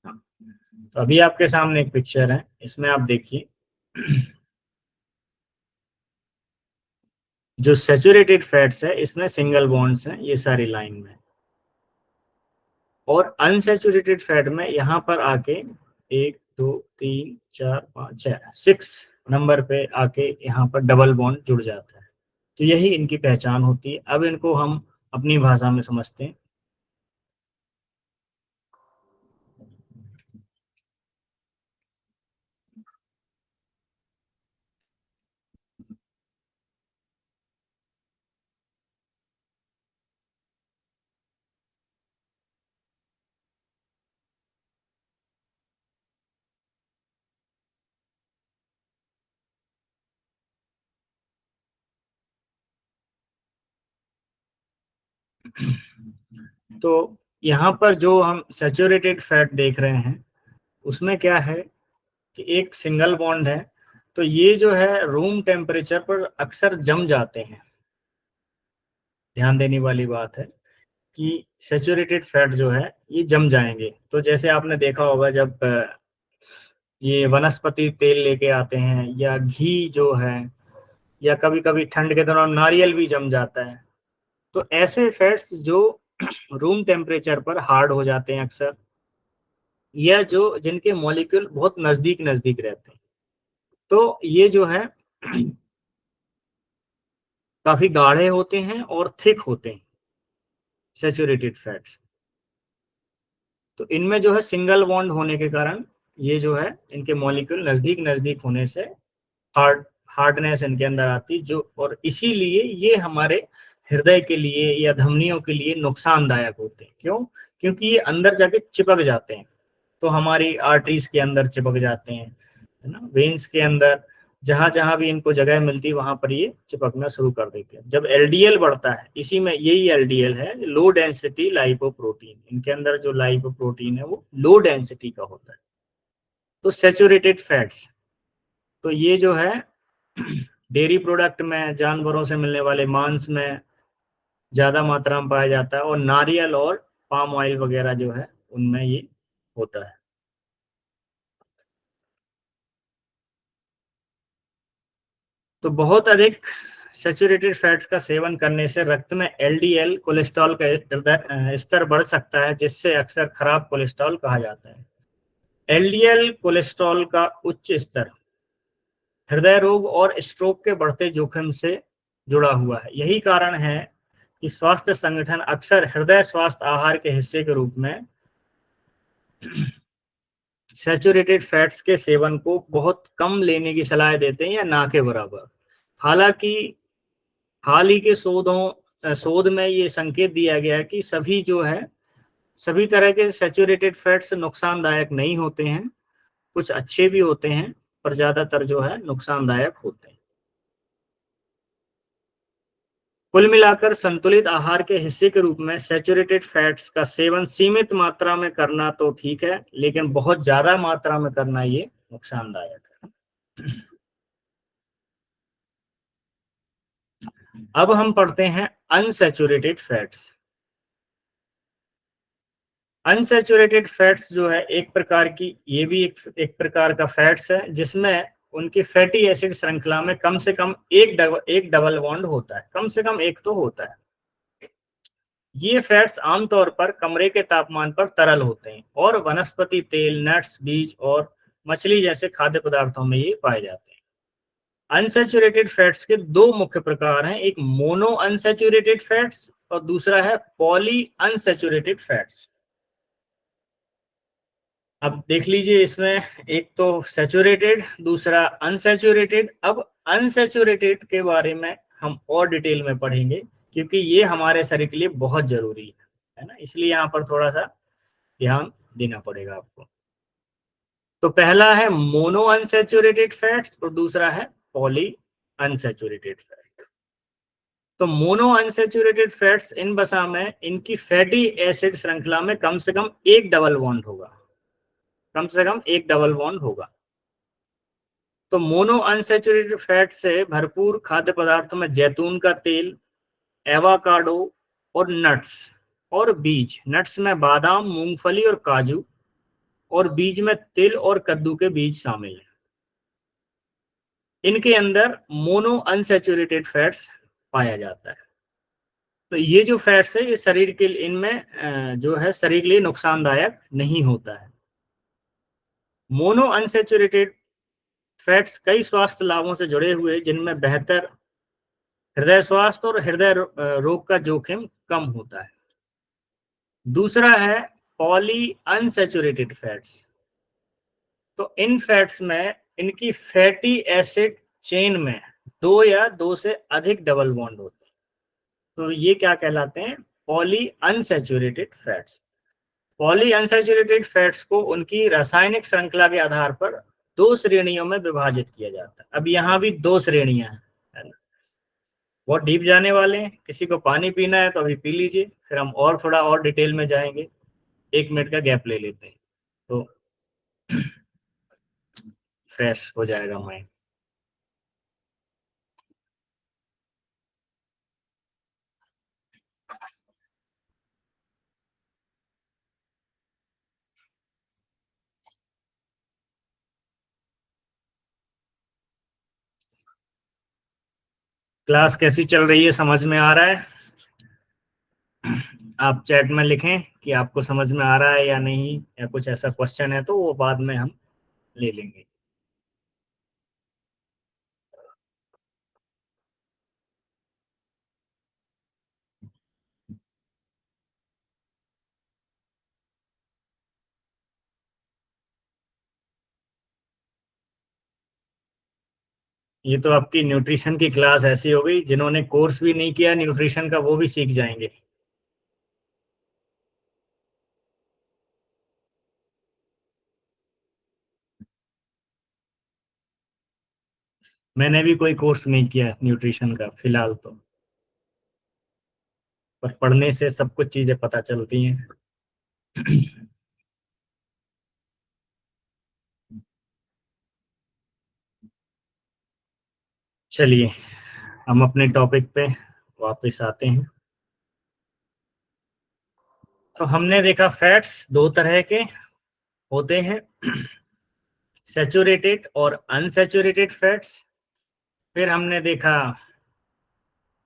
हाँ, तो अभी आपके सामने एक पिक्चर है, इसमें आप देखिए जो सैचुरेटेड फैट्स है इसमें सिंगल बॉन्ड्स हैं ये सारी लाइन में, और अनसैचुरेटेड फैट में यहाँ पर आके 1 2 3 4 5 6 6 नंबर पे आके यहाँ पर डबल बॉन्ड जुड़ जाता है। तो यही इनकी पहचान होती है। अब इनको हम अपनी भाषा में समझते हैं। तो यहाँ पर जो हम सैचुरेटेड फैट देख रहे हैं उसमें क्या है कि एक सिंगल बॉन्ड है, तो ये जो है रूम टेम्परेचर पर अक्सर जम जाते हैं। ध्यान देने वाली बात है कि सैचुरेटेड फैट जो है ये जम जाएंगे। तो जैसे आपने देखा होगा जब ये वनस्पति तेल लेके आते हैं या घी जो है, या कभी कभी ठंड के दौरान नारियल भी जम जाता है। तो ऐसे फैट्स जो रूम टेम्परेचर पर हार्ड हो जाते हैं अक्सर, या जो जिनके मॉलिक्यूल बहुत नजदीक नजदीक रहते हैं, तो ये जो है काफी गाढ़े होते हैं और थिक होते हैं सैचुरेटेड फैट्स। तो इनमें जो है सिंगल बॉन्ड होने के कारण ये जो है इनके मॉलिक्यूल नजदीक नजदीक होने से हार्ड हार्डनेस इनके अंदर आती, जो और इसीलिए ये हमारे हृदय के लिए या धमनियों के लिए नुकसानदायक होते हैं। क्यों? क्योंकि ये अंदर जाके चिपक जाते हैं, तो हमारी आर्टरीज के अंदर चिपक जाते हैं, है ना, वेन्स के अंदर, जहां जहां भी इनको जगह मिलती है वहां पर ये चिपकना शुरू कर देते हैं। जब एलडीएल बढ़ता है, इसी में यही एलडीएल है, लो डेंसिटी लाइपोप्रोटीन, इनके अंदर जो लाइपोप्रोटीन है वो लो डेंसिटी का होता है। तो सैचुरेटेड फैट्स, तो ये जो है डेयरी प्रोडक्ट में, जानवरों से मिलने वाले मांस में ज्यादा मात्रा में पाया जाता है, और नारियल और पाम ऑयल वगैरह जो है उनमें ये होता है। तो बहुत अधिक सैचुरेटेड फैट्स का सेवन करने से रक्त में एलडीएल कोलेस्ट्रॉल का स्तर बढ़ सकता है, जिससे अक्सर खराब कोलेस्ट्रॉल कहा जाता है। एलडीएल कोलेस्ट्रॉल का उच्च स्तर हृदय रोग और स्ट्रोक के बढ़ते जोखिम से जुड़ा हुआ है। यही कारण है कि स्वास्थ्य संगठन अक्सर हृदय स्वास्थ्य आहार के हिस्से के रूप में सैचुरेटेड फैट्स के सेवन को बहुत कम लेने की सलाह देते हैं, या ना के बराबर। हालांकि हाल ही के शोध में ये संकेत दिया गया है कि सभी तरह के सैचुरेटेड फैट्स नुकसानदायक नहीं होते हैं, कुछ अच्छे भी होते हैं, पर ज्यादातर जो है नुकसानदायक होते हैं। कुल मिलाकर संतुलित आहार के हिस्से के रूप में सैचुरेटेड फैट्स का सेवन सीमित मात्रा में करना तो ठीक है, लेकिन बहुत ज्यादा मात्रा में करना ये नुकसानदायक है। अब हम पढ़ते हैं अनसैचुरेटेड फैट्स। अनसैचुरेटेड फैट्स जो है एक प्रकार की, ये भी एक प्रकार का फैट्स है जिसमें उनकी फैटी एसिड श्रृंखला में कम से कम एक डबल बॉन्ड होता है, कम से कम एक तो होता है। ये फैट्स आमतौर पर कमरे के तापमान पर तरल होते हैं और वनस्पति तेल, नट्स, बीज और मछली जैसे खाद्य पदार्थों में ये पाए जाते हैं। अनसैचुरेटेड फैट्स के दो मुख्य प्रकार हैं, एक मोनो अनसैचुरेटेड फैट्स और दूसरा है पॉली अनसैचुरेटेड फैट्स। अब देख लीजिए, इसमें एक तो सैचुरेटेड, दूसरा अनसैचुरेटेड। अब अनसैचुरेटेड के बारे में हम और डिटेल में पढ़ेंगे, क्योंकि ये हमारे शरीर के लिए बहुत जरूरी है ना, इसलिए यहाँ पर थोड़ा सा ध्यान देना पड़ेगा आपको। तो पहला है मोनो अनसैचुरेटेड फैट्स और दूसरा है पॉली अनसैचुरेटेड फैट। तो मोनो अनसैचुरेटेड फैट्स इन बसा में इनकी फैटी एसिड श्रृंखला में कम से कम एक डबल बॉन्ड होगा, कम से कम एक डबल बॉन्ड होगा। तो मोनो अनसैचुरेटेड फैट से भरपूर खाद्य पदार्थों में जैतून का तेल, एवाकाडो और नट्स और बीज, नट्स में बादाम, मूंगफली और काजू, और बीज में तिल और कद्दू के बीज शामिल हैं। इनके अंदर मोनो अनसैचुरेटेड फैट्स पाया जाता है। तो ये जो फैट्स है ये शरीर के लिए, इनमें जो है शरीर के लिए नुकसानदायक नहीं होता है। मोनो अनसैचुरेटेड फैट्स कई स्वास्थ्य लाभों से जुड़े हुए, जिनमें बेहतर हृदय स्वास्थ्य और हृदय रोग का जोखिम कम होता है। दूसरा है पॉली अनसैचुरेटेड फैट्स। तो इन फैट्स में इनकी फैटी एसिड चेन में दो या दो से अधिक डबल बॉन्ड होते हैं, तो ये क्या कहलाते हैं? Poly unsaturated fats. Poly unsaturated fats को उनकी रासायनिक श्रृंखला के आधार पर दो श्रेणियों में विभाजित किया जाता है। अब यहाँ भी दो श्रेणियां हैं, है ना, बहुत डीप जाने वाले हैं। किसी को पानी पीना है तो अभी पी लीजिए, फिर हम और थोड़ा और डिटेल में जाएंगे। 1 मिनट का गैप ले लेते हैं तो फ्रेश हो जाएगा माइंड। क्लास कैसी चल रही है, समझ में आ रहा है? आप चैट में लिखें कि आपको समझ में आ रहा है या नहीं, या कुछ ऐसा क्वेश्चन है तो वो बाद में हम ले लेंगे। ये तो आपकी न्यूट्रिशन की क्लास ऐसी हो गई, जिन्होंने कोर्स भी नहीं किया न्यूट्रिशन का वो भी सीख जाएंगे। मैंने भी कोई कोर्स नहीं किया न्यूट्रिशन का फिलहाल तो, पर पढ़ने से सब कुछ चीजें पता चलती हैं। चलिए, हम अपने टॉपिक पे वापस आते हैं। तो हमने देखा फैट्स दो तरह के होते हैं, सैचुरेटेड और अनसैचुरेटेड फैट्स। फिर हमने देखा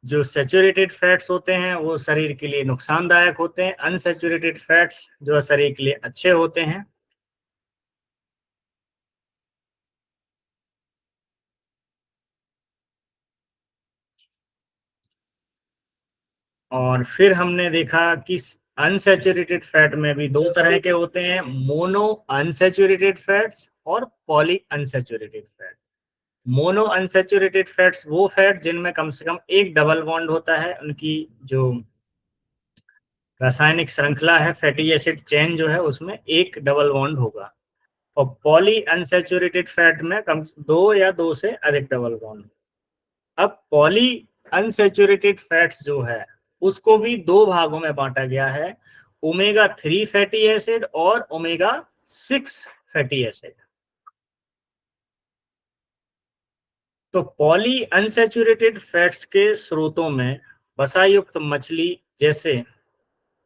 जो सैचुरेटेड फैट्स होते हैं वो शरीर के लिए नुकसानदायक होते हैं, अनसैचुरेटेड फैट्स जो शरीर के लिए अच्छे होते हैं। और फिर हमने देखा कि अनसैचुरेटेड फैट में भी दो तरह के होते हैं, मोनो अनसैचुरेटेड फैट्स और poly unsaturated fat. Mono unsaturated fats वो फैट जिनमें कम से कम एक डबल बॉन्ड होता है, उनकी जो रासायनिक श्रृंखला है फैटी एसिड चेन जो है उसमें एक डबल बॉन्ड होगा। और पॉली अनसैचुरेटेड फैट में कम दो या दो से अधिक डबल बॉन्ड। अब पॉली अनसैचुरेटेड फैट्स जो है उसको भी दो भागों में बांटा गया है, ओमेगा 3 फैटी एसिड और ओमेगा 6 फैटी एसिड। तो पॉली अनसैचुरेटेड फैट्स के स्रोतों में वसायुक्त मछली जैसे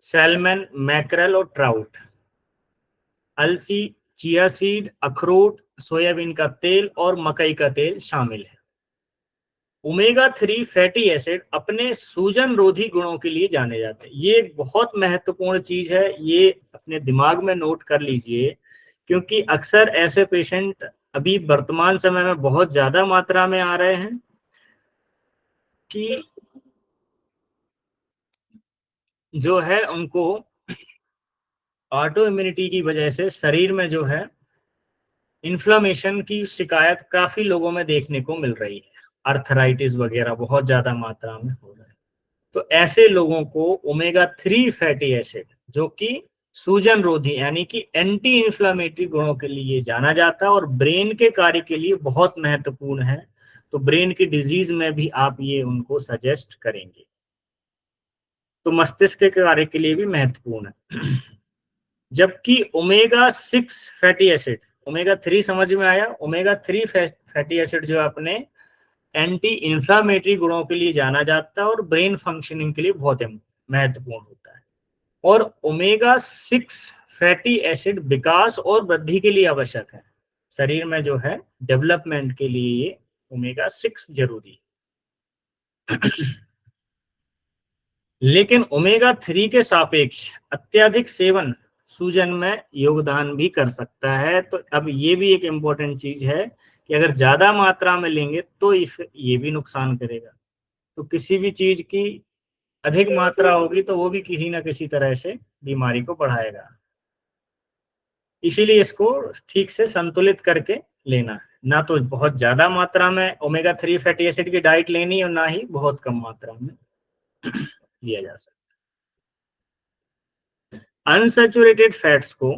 सैल्मन, मैकरल और ट्राउट, अलसी, चिया सीड, अखरोट, सोयाबीन का तेल और मकई का तेल शामिल है। ओमेगा 3 फैटी एसिड अपने सूजन रोधी गुणों के लिए जाने जाते हैं। ये एक बहुत महत्वपूर्ण चीज है, ये अपने दिमाग में नोट कर लीजिए, क्योंकि अक्सर ऐसे पेशेंट अभी वर्तमान समय में बहुत ज्यादा मात्रा में आ रहे हैं कि जो है उनको ऑटो इम्यूनिटी की वजह से शरीर में जो है इन्फ्लामेशन की शिकायत काफी लोगों में देखने को मिल रही है, अर्थराइटिस वगैरह बहुत ज्यादा मात्रा में हो रहा है। तो ऐसे लोगों को ओमेगा 3 फैटी एसिड जो कि सूजन रोधी यानी कि एंटी इन्फ्लामेटरी गुणों के लिए जाना जाता है और ब्रेन के कार्य के लिए बहुत महत्वपूर्ण है, तो ब्रेन की डिजीज में भी आप ये उनको सजेस्ट करेंगे, तो मस्तिष्क के कार्य के लिए भी महत्वपूर्ण है। जबकि ओमेगा 6 फैटी एसिड, ओमेगा 3 समझ में आया, ओमेगा 3 फैटी एसिड जो अपने एंटी इंफ्लामेटरी गुणों के लिए जाना जाता है और ब्रेन फंक्शनिंग के लिए बहुत महत्वपूर्ण होता है। और ओमेगा 6 फैटी एसिड विकास और वृद्धि के लिए आवश्यक है, शरीर में जो है डेवलपमेंट के लिए ये ओमेगा 6 जरूरी है। लेकिन ओमेगा 3 के सापेक्ष अत्यधिक सेवन सूजन में योगदान भी कर सकता है। तो अब ये भी एक इम्पोर्टेंट चीज है कि अगर ज्यादा मात्रा में लेंगे तो ये भी नुकसान करेगा। तो किसी भी चीज की अधिक मात्रा होगी तो वो भी किसी ना किसी तरह से बीमारी को बढ़ाएगा, इसीलिए इसको ठीक से संतुलित करके लेना है। ना तो बहुत ज्यादा मात्रा में ओमेगा 3 फैटी एसिड की डाइट लेनी और ना ही बहुत कम मात्रा में लिया जा सकता। अनसैचुरेटेड फैट्स को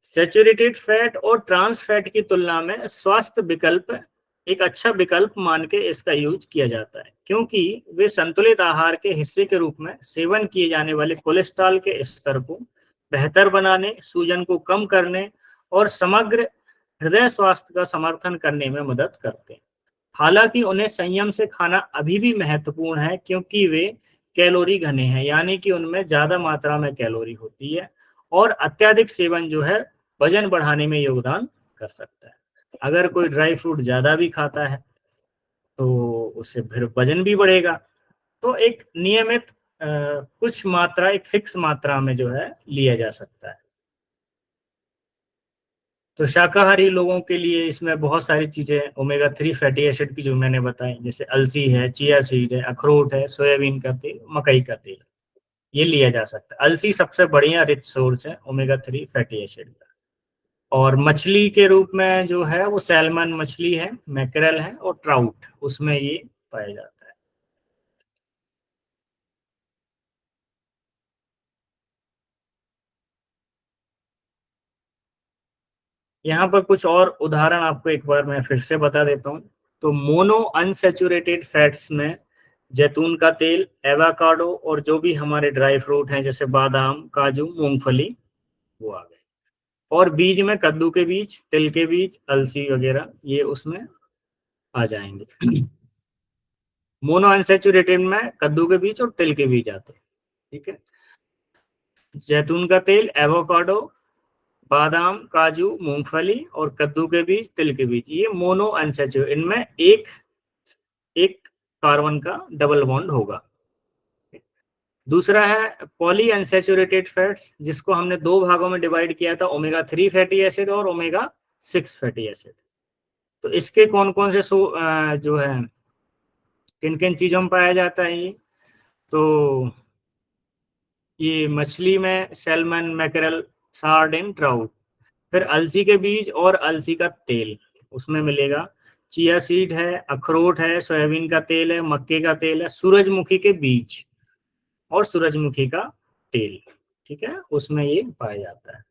सैचुरेटेड फैट और ट्रांस फैट की तुलना में स्वास्थ्य विकल्प एक अच्छा विकल्प मान के इसका यूज किया जाता है, क्योंकि वे संतुलित आहार के हिस्से के रूप में सेवन किए जाने वाले कोलेस्ट्रॉल के स्तर को बेहतर बनाने, सूजन को कम करने और समग्र हृदय स्वास्थ्य का समर्थन करने में मदद करते हैं। हालांकि उन्हें संयम से खाना अभी भी महत्वपूर्ण है, क्योंकि वे कैलोरी घने हैं, यानी कि उनमें ज्यादा मात्रा में कैलोरी होती है और अत्यधिक सेवन जो है वजन बढ़ाने में योगदान कर सकता है। अगर कोई ड्राई फ्रूट ज्यादा भी खाता है तो उससे फिर वजन भी बढ़ेगा। तो एक नियमित कुछ मात्रा, एक फिक्स मात्रा में जो है लिया जा सकता है। तो शाकाहारी लोगों के लिए इसमें बहुत सारी चीजें ओमेगा 3 फैटी एसिड की जो मैंने बताई, जैसे अलसी है, चिया सीड है, अखरोट है, सोयाबीन का तेल, मकई का तेल, ये लिया जा सकता है। अलसी सबसे बढ़िया रिच सोर्स है ओमेगा 3 फैटी एसिड का। और मछली के रूप में जो है वो सैल्मन मछली है, मैकरेल है और ट्राउट, उसमें ये पाया जाता है। यहाँ पर कुछ और उदाहरण आपको एक बार मैं फिर से बता देता हूँ। तो मोनो अनसेचुरेटेड फैट्स में जैतून का तेल, एवोकाडो और जो भी हमारे ड्राई फ्रूट हैं जैसे बादाम, काजू, मूंगफली, वो आ गए। और बीज में कद्दू के बीज, तिल के बीज, अलसी वगैरह ये उसमें आ जाएंगे। मोनो अनसेचुरेटेड में कद्दू के बीज और तिल के बीज आते हैं। ठीक है। जैतून का तेल, एवोकाडो, बादाम, काजू, मूंगफली और कद्दू के बीज, तिल के बीज, ये मोनो अनसेचुरेटेड, इनमें एक एक कार्बन का डबल बॉन्ड होगा। दूसरा है पॉली अनसेचुरेटेड फैट्स, जिसको हमने दो भागों में डिवाइड किया था, ओमेगा 3 फैटी एसिड और ओमेगा 6 फैटी एसिड। तो इसके कौन कौन से जो है किन किन चीजों में पाया जाता है ये, तो ये मछली में सैल्मन, मैकरल, सार्डिन, ट्राउट। फिर अलसी के बीज और अलसी का तेल उसमें मिलेगा। चिया सीड है, अखरोट है, सोयाबीन का तेल है, मक्के का तेल है, सूरजमुखी के बीज और सूरजमुखी का तेल, ठीक है, उसमें ये पाया जाता है।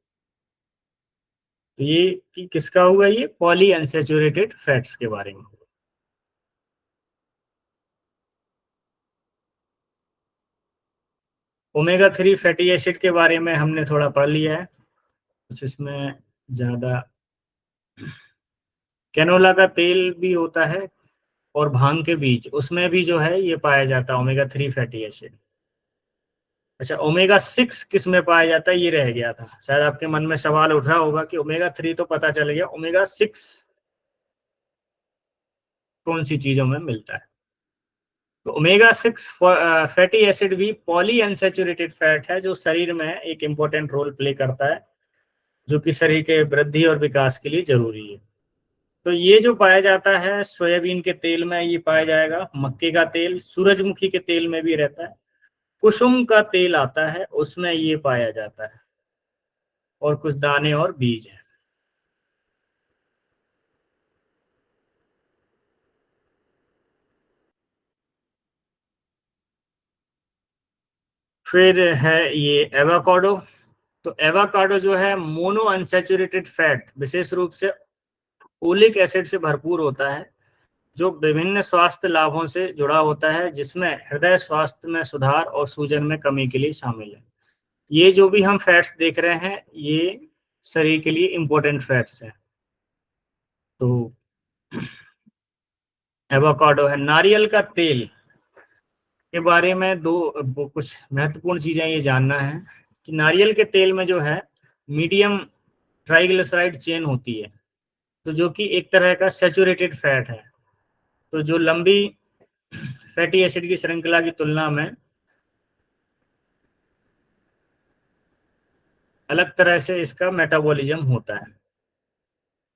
तो ये कि किसका हुआ, ये पॉली अनसेचुरेटेड फैट्स के बारे में। ओमेगा 3 फैटी एसिड के बारे में हमने थोड़ा पढ़ लिया है, कुछ इसमें ज्यादा। कैनोला का तेल भी होता है और भांग के बीज, उसमें भी जो है ये पाया जाता है ओमेगा 3 फैटी एसिड। अच्छा, ओमेगा 6 किस में पाया जाता है ये रह गया था, शायद आपके मन में सवाल उठ रहा होगा कि ओमेगा 3 तो पता चल गया, ओमेगा 6 कौन सी चीजों में मिलता है। तो ओमेगा 6 फैटी एसिड भी पॉली अनसेचुरेटेड फैट है, जो शरीर में एक इंपॉर्टेंट रोल प्ले करता है, जो कि शरीर के वृद्धि और विकास के लिए जरूरी है। तो ये जो पाया जाता है सोयाबीन के तेल में ये पाया जाएगा, मक्के का तेल, सूरजमुखी के तेल में भी रहता है, कुसुम का तेल आता है उसमें ये पाया जाता है, और कुछ दाने और बीज हैं। फिर है ये एवोकाडो। तो एवोकाडो जो है मोनो अनसेचुरेटेड फैट, विशेष रूप से ओलिक एसिड से भरपूर होता है, जो विभिन्न स्वास्थ्य लाभों से जुड़ा होता है, जिसमें हृदय स्वास्थ्य में सुधार और सूजन में कमी के लिए शामिल है। ये जो भी हम फैट्स देख रहे हैं ये शरीर के लिए इंपॉर्टेंट फैट्स हैं। तो एवोकाडो है। नारियल का तेल के बारे में दो कुछ महत्वपूर्ण चीजें ये जानना है कि नारियल के तेल में जो है मीडियम ट्राइग्लिसराइड चेन होती है, तो जो कि एक तरह का सेचुरेटेड फैट है। तो जो लंबी फैटी एसिड की श्रृंखला की तुलना में अलग तरह से इसका मेटाबॉलिज्म होता है।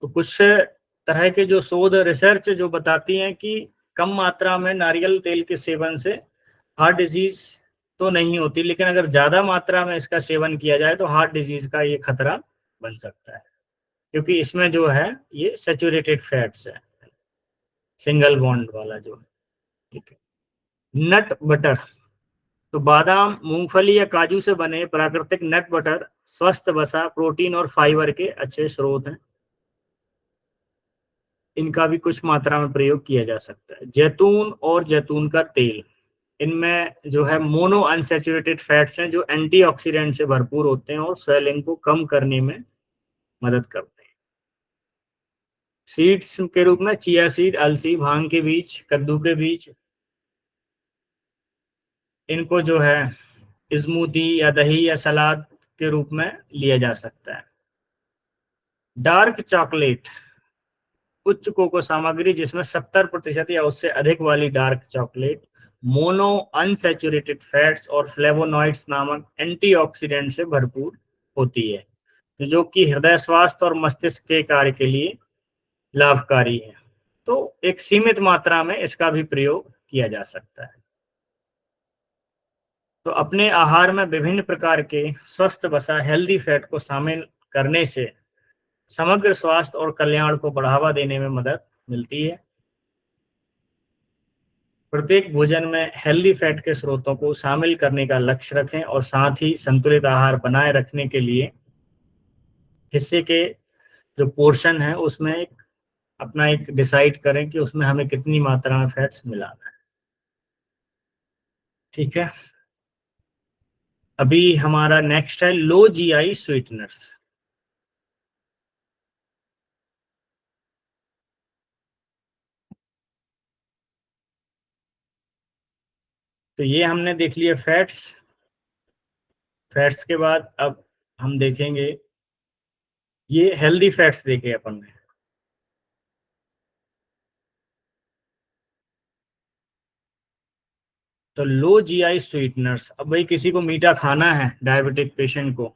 तो कुछ तरह के जो शोध रिसर्च जो बताती हैं कि कम मात्रा में नारियल तेल के सेवन से हार्ट डिजीज तो नहीं होती, लेकिन अगर ज्यादा मात्रा में इसका सेवन किया जाए तो हार्ट डिजीज का ये खतरा बन सकता है, क्योंकि इसमें जो है ये सेचुरेटेड फैट्स है, सिंगल बॉन्ड वाला जो है। ठीक है। Nut butter. तो बादाम, मूंगफली या काजू से बने प्राकृतिक नट बटर स्वस्थ वसा, प्रोटीन और फाइबर के अच्छे स्रोत हैं। इनका भी कुछ मात्रा में प्रयोग किया जा सकता है। जैतून और जैतून का तेल, इनमें जो है मोनो अनसेचुरेटेड फैट्स हैं, जो एंटीऑक्सीडेंट से भरपूर होते हैं और स्वेलिंग को कम करने में मदद करते हैं। सीड्स के रूप में चिया सीड, अलसी, भांग के बीज, कद्दू के बीज, इनको जो है स्मूदी या दही या सलाद के रूप में लिया जा सकता है। डार्क चॉकलेट, उच्च कोको सामग्री जिसमें 70% या उससे अधिक वाली dark chocolate mono unsaturated fats और फ्लेवोनॉइड्स नामक एंटीऑक्सीडेंट से भरपूर होती है, जो कि हृदय स्वास्थ्य और मस्तिष्क के कार्य के लिए लाभकारी है। तो एक सीमित मात्रा में इसका भी प्रयोग किया जा सकता है। तो अपने आहार में विभिन्न प्रकार के स्वस्थ वसा हेल्दी फैट को शामिल करने से समग्र स्वास्थ्य और कल्याण को बढ़ावा देने में मदद मिलती है। प्रत्येक भोजन में हेल्दी फैट के स्रोतों को शामिल करने का लक्ष्य रखें और साथ ही संतुलित आहार बनाए रखने के लिए हिस्से के जो पोर्शन है उसमें अपना एक डिसाइड करें कि उसमें हमें कितनी मात्रा में फैट्स मिलाना है। ठीक है, अभी हमारा नेक्स्ट है लो जीआई स्वीटनर्स। तो ये हमने देख लिया फैट्स। फैट्स के बाद अब हम देखेंगे, ये हेल्दी फैट्स देखे अपन ने। तो लो जीआई स्वीटनर्स, अब भाई किसी को मीठा खाना है, डायबिटिक पेशेंट को,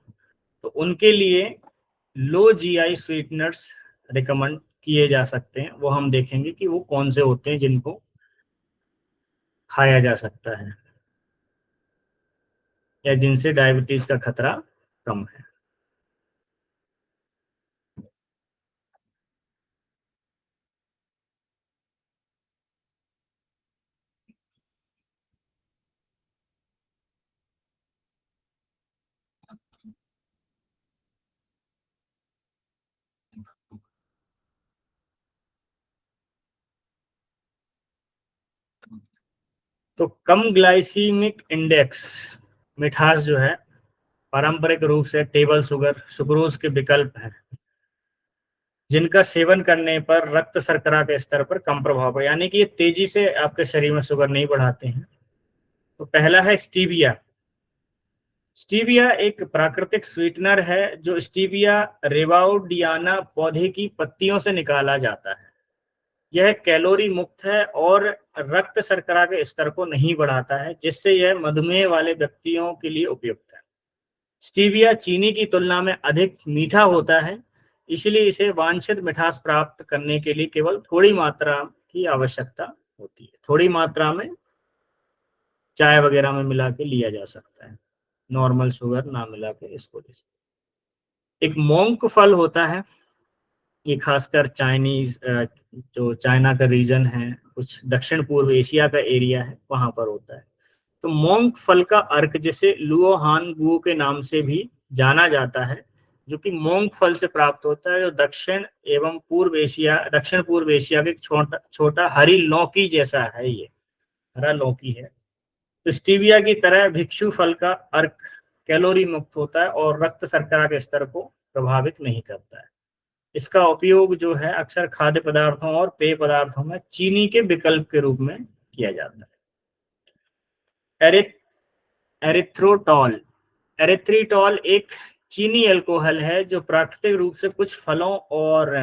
तो उनके लिए लो जीआई स्वीटनर्स रिकमेंड किए जा सकते हैं। वो हम देखेंगे कि वो कौन से होते हैं जिनको खाया जा सकता है या जिनसे डायबिटीज का खतरा कम है। तो कम ग्लाइसीमिक इंडेक्स मिठास जो है पारंपरिक रूप से टेबल शुगर, सुक्रोज के विकल्प हैं जिनका सेवन करने पर रक्त शर्करा के स्तर पर कम प्रभाव है, यानी कि ये तेजी से आपके शरीर में शुगर नहीं बढ़ाते हैं। तो पहला है स्टीविया। स्टीविया एक प्राकृतिक स्वीटनर है जो स्टीविया रेवाउडियाना पौधे की पत्तियों से निकाला जाता है। यह कैलोरी मुक्त है और रक्त शर्करा के स्तर को नहीं बढ़ाता है, जिससे यह मधुमेह वाले व्यक्तियों के लिए उपयुक्त है। स्टीविया चीनी की तुलना में अधिक मीठा होता है, इसलिए इसे वांछित मिठास प्राप्त करने के लिए केवल थोड़ी मात्रा की आवश्यकता होती है। थोड़ी मात्रा में चाय वगैरह में मिला के लिया जा सकता है, नॉर्मल शुगर ना मिला के इसको। एक मोंक फल होता है, ये खासकर चाइनीज जो चाइना का रीजन है, कुछ दक्षिण पूर्व एशिया का एरिया है, वहां पर होता है। तो मोंक फल का अर्क जिसे लुओ हान गुओ के नाम से भी जाना जाता है, जो कि मोंक फल से प्राप्त होता है, जो दक्षिण पूर्व एशिया का एक छोटा छोटा हरी लौकी जैसा है, ये हरा लौकी है। तो स्टीविया की तरह भिक्षु फल का अर्क कैलोरी मुक्त होता है और रक्त शर्करा के स्तर को प्रभावित नहीं करता है। इसका उपयोग जो है अक्सर खाद्य पदार्थों और पेय पदार्थों में चीनी के विकल्प के रूप में किया जाता है। एरिथ्रोटॉल। एरिथ्रिटॉल एक चीनी अल्कोहल है जो प्राकृतिक रूप से कुछ फलों और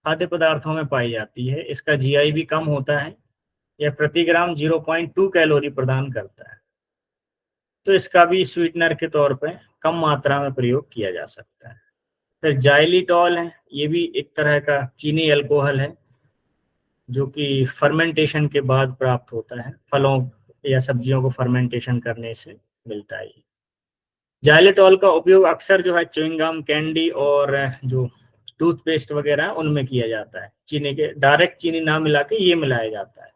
खाद्य पदार्थों में पाई जाती है। इसका जीआई भी कम होता है। यह प्रति ग्राम 0.2 कैलोरी प्रदान करता है। तो इसका भी स्वीटनर के तौर पर कम मात्रा में प्रयोग किया जा सकता है। फिर जाइलिटॉल है, ये भी एक तरह का चीनी अल्कोहल है जो कि फर्मेंटेशन के बाद प्राप्त होता है, फलों या सब्जियों को फर्मेंटेशन करने से मिलता है। जाइलेटॉल का उपयोग अक्सर जो है च्युइंगम, कैंडी और जो टूथपेस्ट वगैरह है उनमें किया जाता है। चीनी के डायरेक्ट चीनी ना मिला के ये मिलाया जाता है।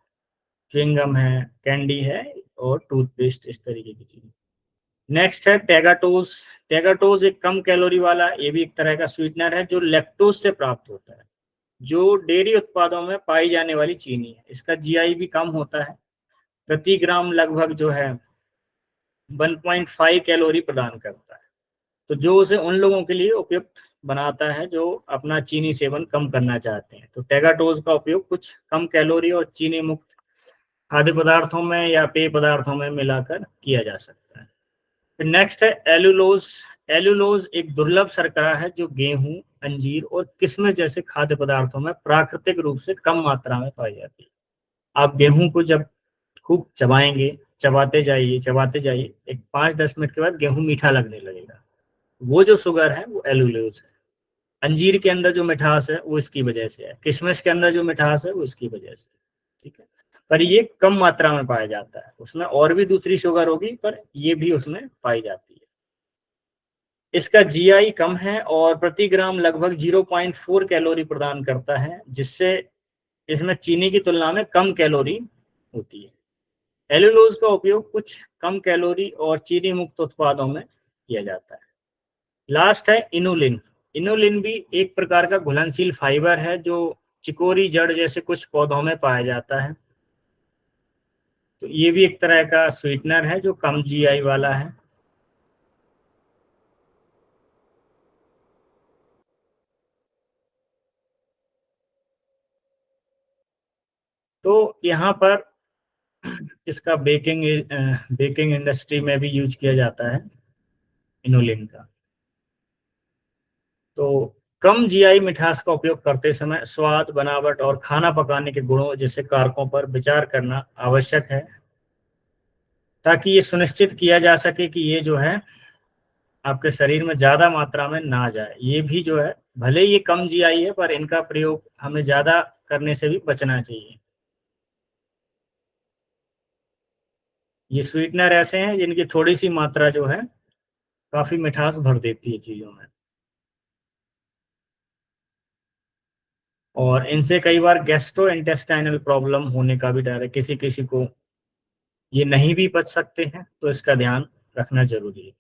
च्युइंगम है, कैंडी है और टूथपेस्ट, इस तरीके की चीज। नेक्स्ट है टेगाटोज। टेगाटोज एक कम कैलोरी वाला, ये भी एक तरह का स्वीटनर है जो लैक्टोज से प्राप्त होता है, जो डेयरी उत्पादों में पाई जाने वाली चीनी है। इसका जीआई भी कम होता है, प्रति ग्राम लगभग जो है 1.5 कैलोरी प्रदान करता है। तो जो उसे उन लोगों के लिए उपयुक्त बनाता है जो अपना चीनी सेवन कम करना चाहते हैं। तो टेगाटोज का उपयोग कुछ कम कैलोरी और चीनी मुक्त खाद्य पदार्थों में या पेय पदार्थों में मिलाकर किया जा सकता है। फिर नेक्स्ट है एलुलोज। एलुलोज एक दुर्लभ शर्करा है जो गेहूं, अंजीर और किशमिश जैसे खाद्य पदार्थों में प्राकृतिक रूप से कम मात्रा में पाई जाती है। आप गेहूं को जब खूब चबाएंगे, चबाते जाइए, एक 5-10 मिनट के बाद गेहूं मीठा लगने लगेगा। वो जो शुगर है वो एलुलोज है। अंजीर के अंदर जो मिठास है वो इसकी वजह से है, किशमिश के अंदर जो मिठास है वो इसकी वजह से। ठीक है, पर ये कम मात्रा में पाया जाता है। उसमें और भी दूसरी शुगर होगी पर ये भी उसमें पाई जाती है। इसका जीआई कम है और प्रति ग्राम लगभग 0.4 कैलोरी प्रदान करता है, जिससे इसमें चीनी की तुलना में कम कैलोरी होती है। एलुलोज का उपयोग कुछ कम कैलोरी और चीनी मुक्त उत्पादों में किया जाता है। लास्ट है इनुलिन। इनुलिन भी एक प्रकार का घुलनशील फाइबर है जो चिकोरी जड़ जैसे कुछ पौधों में पाया जाता है। तो ये भी एक तरह का स्वीटनर है जो कम जीआई वाला है। तो यहाँ पर इसका बेकिंग इंडस्ट्री में भी यूज किया जाता है इनुलिन का। तो कम जीआई मिठास का उपयोग करते समय स्वाद, बनावट और खाना पकाने के गुणों जैसे कारकों पर विचार करना आवश्यक है, ताकि ये सुनिश्चित किया जा सके कि ये जो है आपके शरीर में ज्यादा मात्रा में ना जाए। ये भी जो है भले ये कम जीआई है, पर इनका प्रयोग हमें ज्यादा करने से भी बचना चाहिए। ये स्वीटनर ऐसे हैं जिनकी थोड़ी सी मात्रा जो है काफी मिठास भर देती है चीजों में, और इनसे कई बार गैस्ट्रो इंटेस्टाइनल प्रॉब्लम होने का भी डर है। किसी किसी को ये नहीं भी पच सकते हैं, तो इसका ध्यान रखना जरूरी है।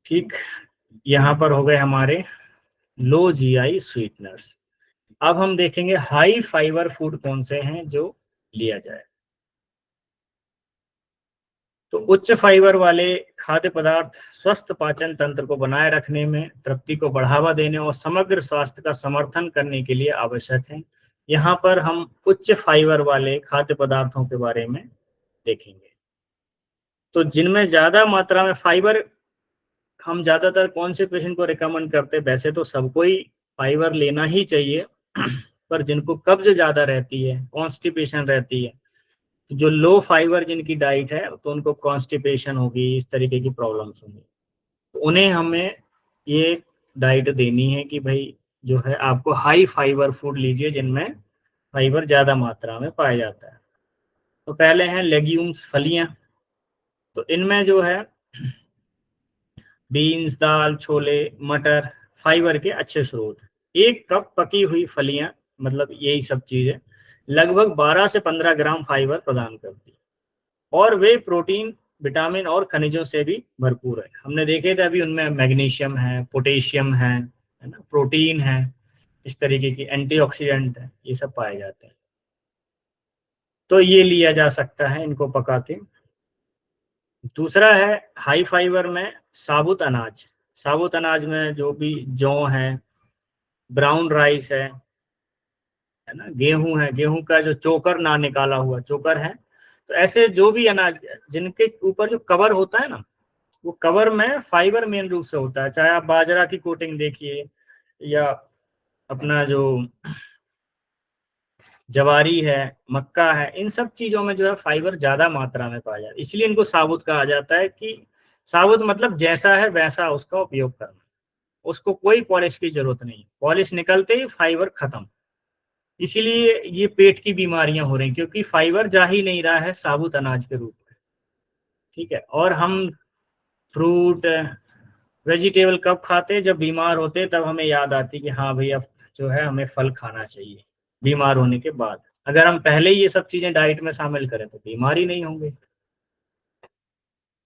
ठीक, यहाँ पर हो गए हमारे लो जीआई स्वीटनर्स। अब हम देखेंगे हाई फाइबर फूड कौन से हैं जो लिया जाए। तो उच्च फाइबर वाले खाद्य पदार्थ स्वस्थ पाचन तंत्र को बनाए रखने में, तृप्ति को बढ़ावा देने और समग्र स्वास्थ्य का समर्थन करने के लिए आवश्यक है। यहाँ पर हम उच्च फाइबर वाले खाद्य पदार्थों के बारे में देखेंगे। तो जिनमें ज्यादा मात्रा में फाइबर, हम ज्यादातर कौन से पेशेंट को रिकमेंड करते हैं? वैसे तो सबको ही फाइबर लेना ही चाहिए, पर जिनको कब्ज ज्यादा रहती है, कॉन्स्टिपेशन रहती है, जो लो फाइबर जिनकी डाइट है, तो उनको कॉन्स्टिपेशन होगी, इस तरीके की प्रॉब्लम्स होंगी, तो उन्हें हमें ये डाइट देनी है कि भाई जो है आपको हाई फाइबर फूड लीजिए जिनमें फाइबर ज्यादा मात्रा में पाया जाता है। तो पहले हैं लेग्यूम्स, फलियां। तो इनमें जो है बीन्स, दाल, छोले, मटर फाइबर के अच्छे स्रोत। एक कप पकी हुई फलियां, मतलब यही सब चीजें लगभग 12 से 15 ग्राम फाइबर प्रदान करती है, और वे प्रोटीन, विटामिन और खनिजों से भी भरपूर है। हमने देखे थे अभी उनमें मैग्नीशियम है, पोटेशियम है ना, प्रोटीन है, इस तरीके की एंटीऑक्सीडेंट है, ये सब पाए जाते हैं। तो ये लिया जा सकता है इनको पका के। दूसरा है हाई फाइबर में साबुत अनाज। साबुत अनाज में जो भी जौ है, ब्राउन राइस है ना, गेहूं है, गेहूं का जो चोकर ना निकाला हुआ चोकर है, तो ऐसे जो भी अनाज जिनके ऊपर जो कवर होता है ना, वो कवर में फाइबर मेन रूप से होता है। चाहे आप बाजरा की कोटिंग देखिए, या अपना जो जवारी है, मक्का है, इन सब चीजों में जो है फाइबर ज्यादा मात्रा में पाया जाता है। इसलिए इनको साबुत कहा जाता है कि साबुत मतलब जैसा है वैसा उसका उपयोग करना, उसको कोई पॉलिश की जरूरत नहीं, पॉलिश निकलते ही फाइबर खत्म। इसीलिए ये पेट की बीमारियां हो रही हैं, क्योंकि फाइबर जा ही नहीं रहा है साबुत अनाज के रूप में। ठीक है, और हम फ्रूट, वेजिटेबल कब खाते हैं? जब बीमार होते हैं, तब हमें याद आती है कि हाँ भैया जो है हमें फल खाना चाहिए बीमार होने के बाद। अगर हम पहले ही ये सब चीजें डाइट में शामिल करें तो बीमार ही नहीं होंगे।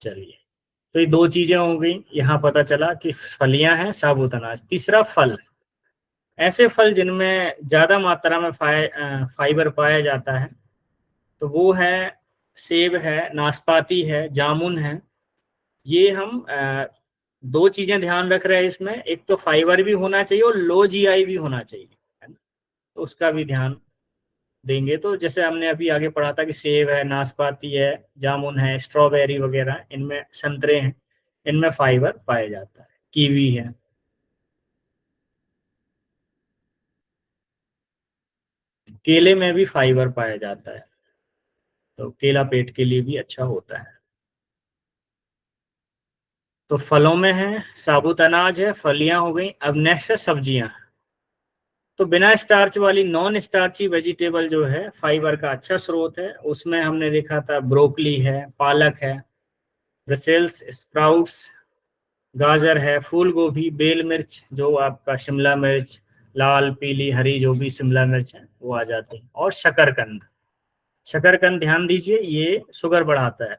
चलिए, तो ये दो चीजें हो गई, यहाँ पता चला कि फलियां हैं, साबुत अनाज। तीसरा फल, ऐसे फल जिनमें ज्यादा मात्रा में फाइबर पाया जाता है, तो वो है सेब है, नाशपाती है, जामुन है। ये हम दो चीजें ध्यान रख रहे हैं इसमें, एक तो फाइबर भी होना चाहिए और लो जीआई भी होना चाहिए, है ना, तो उसका भी ध्यान देंगे। तो जैसे हमने अभी आगे पढ़ा था कि सेब है, नाशपाती है, जामुन है, स्ट्रॉबेरी वगैरह, इनमें संतरे हैं, इनमें फाइबर पाया जाता है। कीवी है। केले में भी फाइबर पाया जाता है, तो केला पेट के लिए भी अच्छा होता है। तो फलों में है, साबुत अनाज है, फलियां हो गई। अब नेक्स्ट है सब्जियां। तो बिना स्टार्च वाली नॉन स्टार्ची वेजिटेबल जो है फाइबर का अच्छा स्रोत है। उसमें हमने देखा था ब्रोकली है, पालक है, ब्रसेल्स स्प्राउट्स, गाजर है, फूल गोभी, बेल मिर्च जो आपका शिमला मिर्च, लाल पीली हरी जो भी शिमला मिर्च है वो आ जाती है, और शकरकंद। शकरकंद ध्यान दीजिए ये शुगर बढ़ाता है,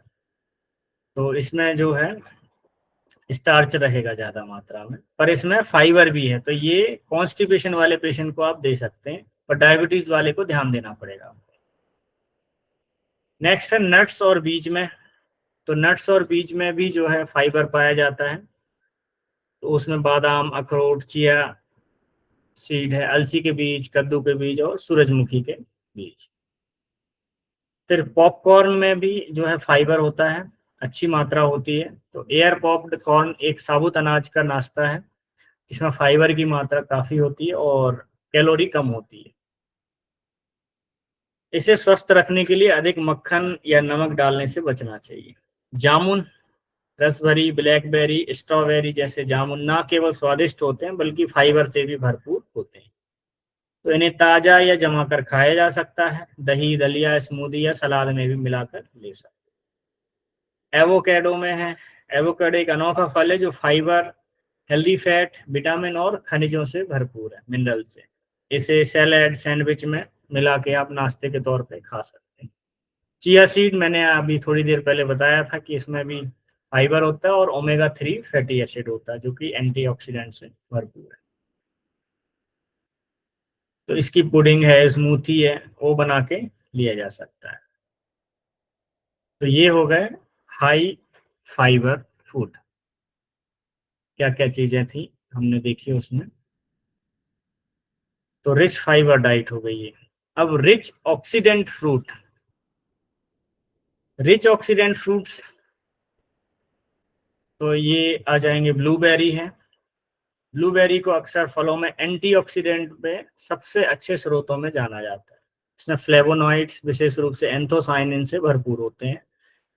तो इसमें जो है स्टार्च रहेगा ज्यादा मात्रा में, पर इसमें फाइबर भी है, तो ये कॉन्स्टिपेशन वाले पेशेंट को आप दे सकते हैं, पर डायबिटीज वाले को ध्यान देना पड़ेगा। नेक्स्ट है नट्स और बीज में। तो नट्स और बीज में भी जो है फाइबर पाया जाता है, तो उसमें बादाम, अखरोट, चिया सीड है, अलसी के बीज, कद्दू के बीज और सूरजमुखी के बीज। फिर पॉपकॉर्न में भी जो है फाइबर होता है, अच्छी मात्रा होती है। तो एयर पॉप्ड कॉर्न एक साबुत अनाज का नाश्ता है जिसमें फाइबर की मात्रा काफी होती है और कैलोरी कम होती है। इसे स्वस्थ रखने के लिए अधिक मक्खन या नमक डालने से बचना चाहिए। जामुन, रसभरी, ब्लैकबेरी, स्ट्रॉबेरी जैसे जामुन ना केवल स्वादिष्ट होते हैं बल्कि फाइबर से भी भरपूर होते हैं, तो इन्हें ताजा या जमा कर खाया जा सकता है, दही, दलिया, स्मूदी या सलाद में भी मिलाकर ले सकते हैं। एवोकेडो में है, एवोकेडो एक अनोखा फल है जो फाइबर, हेल्दी फैट, विटामिन और खनिजों से भरपूर है, मिनरल से। इसे सैलेड, सैंडविच में मिला के आप नाश्ते के तौर पे खा सकते हैं। चिया सीड मैंने अभी थोड़ी देर पहले बताया था कि इसमें भी फाइबर होता है और ओमेगा 3 फैटी एसिड होता है जो कि एंटीऑक्सीडेंट से भरपूर है। तो इसकी पुडिंग है, स्मूथी है, वो बना के लिया जा सकता है। तो ये हो गए हाई फाइबर फूड। क्या क्या चीजें थी हमने देखी उसमें। तो रिच फाइबर डाइट हो गई है। अब rich oxidant fruit, rich oxidant fruits तो ये आ जाएंगे, ब्लूबेरी है। ब्लूबेरी को अक्सर फलों में एंटीऑक्सीडेंट में सबसे अच्छे स्रोतों में जाना जाता है। इसमें फ्लेवोनॉइड्स विशेष रूप से एंथोसाइनिन से भरपूर होते हैं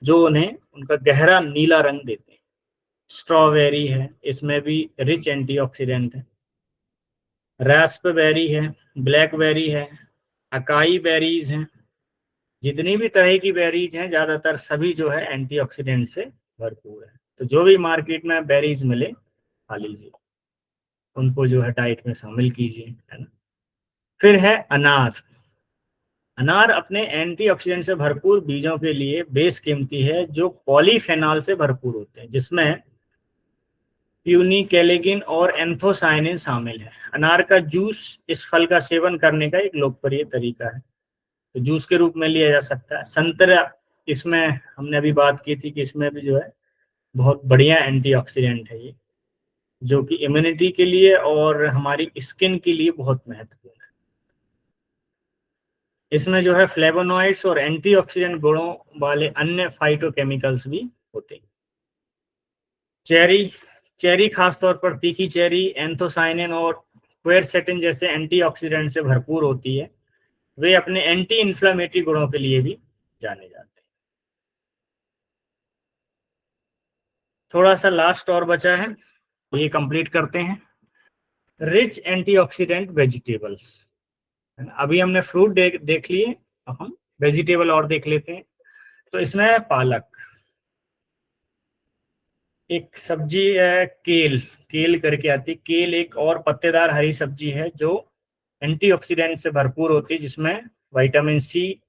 जो उन्हें उनका गहरा नीला रंग देते हैं। स्ट्रॉबेरी है, इसमें भी रिच एंटीऑक्सीडेंट है। रास्पबेरी है, ब्लैकबेरी है, अकाई बेरीज हैं। जितनी भी तरह की बेरीज हैं ज्यादातर सभी जो है एंटीऑक्सीडेंट से भरपूर है, तो जो भी मार्केट में बेरीज मिले खा लीजिए, उनको जो है डाइट में शामिल कीजिए, है ना। फिर है अनार। अनार अपने एंटीऑक्सीडेंट से भरपूर बीजों के लिए बेस कीमती है जो पॉलीफेनॉल से भरपूर होते हैं जिसमें प्यूनिकेलेगिन और एंथोसाइनिन शामिल है। अनार का जूस इस फल का सेवन करने का एक लोकप्रिय तरीका है, तो जूस के रूप में लिया जा सकता है। संतरा, इसमें हमने अभी बात की थी कि इसमें भी जो है बहुत बढ़िया एंटीऑक्सीडेंट है ये, जो कि इम्यूनिटी के लिए और हमारी स्किन के लिए बहुत महत्वपूर्ण है। इसमें जो है फ्लेवोनॉइड्स और एंटीऑक्सीडेंट गुणों वाले अन्य फाइटोकेमिकल्स भी होते हैं। चेरी, चेरी खासतौर पर तीखी चेरी एंथोसाइनिन और क्वेरसेटिन जैसे एंटीऑक्सीडेंट से भरपूर होती है। वे अपने एंटी इन्फ्लेमेटरी गुणों के लिए भी जाने जाते हैं। थोड़ा सा लास्ट और बचा है, ये कंप्लीट करते हैं। रिच एंटीऑक्सीडेंट वेजिटेबल्स, अभी हमने फ्रूट देख लिए, अब हम वेजिटेबल और देख लेते हैं। तो इसमें पालक, एक सब्जी है केल, केल करके आती है। केल एक और पत्तेदार हरी सब्जी है जो एंटीऑक्सीडेंट से भरपूर होती है जिसमें विटामिन सी,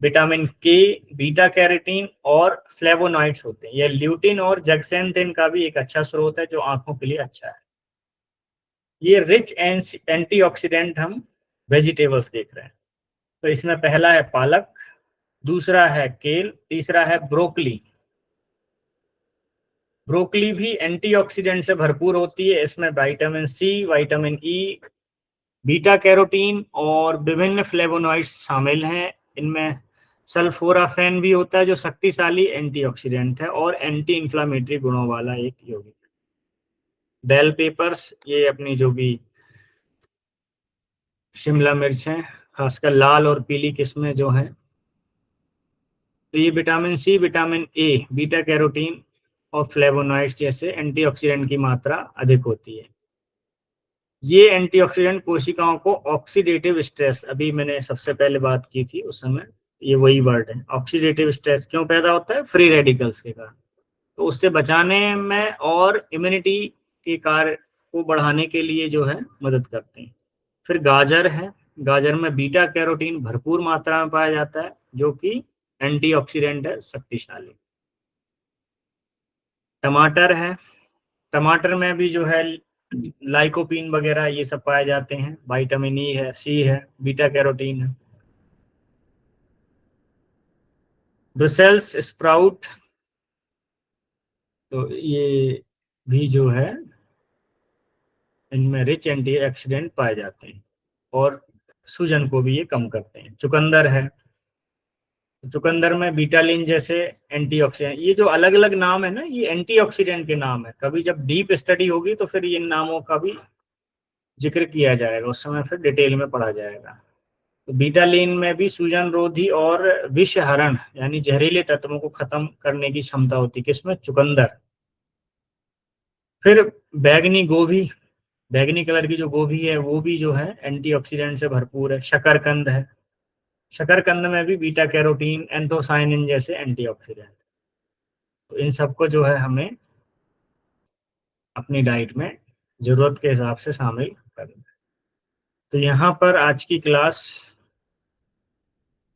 विटामिन के, बीटा कैरोटीन और फ्लेवोनॉइड्स होते हैं। यह ल्यूटिन और जक्सेंथिन का भी एक अच्छा स्रोत है जो आंखों के लिए अच्छा है। ये रिच एंटीऑक्सीडेंट हम वेजिटेबल्स देख रहे हैं। तो इसमें पहला है पालक, दूसरा है केल, तीसरा है ब्रोकली। ब्रोकली भी एंटीऑक्सीडेंट से भरपूर होती है, इसमें vitamin C, vitamin E, beta carotene और विभिन्न फ्लेवोनॉइड्स शामिल हैं। इनमें सल्फोराफेन भी होता है जो शक्तिशाली एंटीऑक्सीडेंट है और एंटी इंफ्लेमेटरी गुणों वाला एक यौगिक। बेल पेपर्स, ये अपनी जो भी शिमला मिर्च है, खासकर लाल और पीली किस्में जो हैं, तो ये vitamin C, vitamin A, beta carotene और फ्लेवोनॉइड्स जैसे एंटीऑक्सीडेंट की मात्रा अधिक होती है। ये एंटीऑक्सीडेंट कोशिकाओं को ऑक्सीडेटिव स्ट्रेस, अभी मैंने सबसे पहले बात की थी उस समय, ये वही वर्ड है, ऑक्सीडेटिव स्ट्रेस क्यों पैदा होता है? फ्री रेडिकल्स के कारण। तो उससे बचाने में और इम्यूनिटी के कार्य को बढ़ाने के लिए जो है मदद करते हैं। फिर गाजर है, गाजर में बीटा कैरोटीन भरपूर मात्रा में पाया जाता है जो कि एंटीऑक्सीडेंट है शक्तिशाली। टमाटर है, टमाटर में भी जो है लाइकोपीन वगैरह ये सब पाए जाते हैं, विटामिन ई है, सी है, बीटा कैरोटीन है। ब्रसेल्स स्प्राउट, तो ये भी जो है इनमें रिच एंटीऑक्सीडेंट पाए जाते हैं और सूजन को भी ये कम करते हैं। चुकंदर है, चुकंदर में बीटालिन जैसे एंटीऑक्सीडेंट, ये जो अलग अलग नाम है ना, ये एंटीऑक्सीडेंट के नाम है। कभी जब डीप स्टडी होगी तो फिर इन नामों का भी जिक्र किया जाएगा, उस समय फिर डिटेल में पढ़ा जाएगा। तो बीटालिन में भी सूजन रोधी और विषहरण यानी जहरीले तत्वों को खत्म करने की क्षमता होती है, किसमें? चुकंदर। फिर बैगनी गोभी, बैगनी कलर की जो गोभी है वो भी जो है एंटीऑक्सीडेंट से भरपूर है। शकरकंद है, शकरकंद में भी बीटा कैरोटीन, एंथोसायनिन जैसे एंटीऑक्सीडेंट। तो इन सबको जो है हमें अपनी डाइट में जरूरत के हिसाब से शामिल करना है। तो यहाँ पर आज की क्लास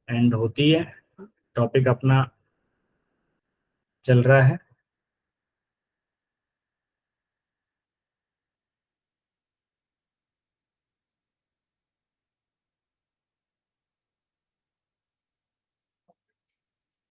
एंड होती है, टॉपिक अपना चल रहा है।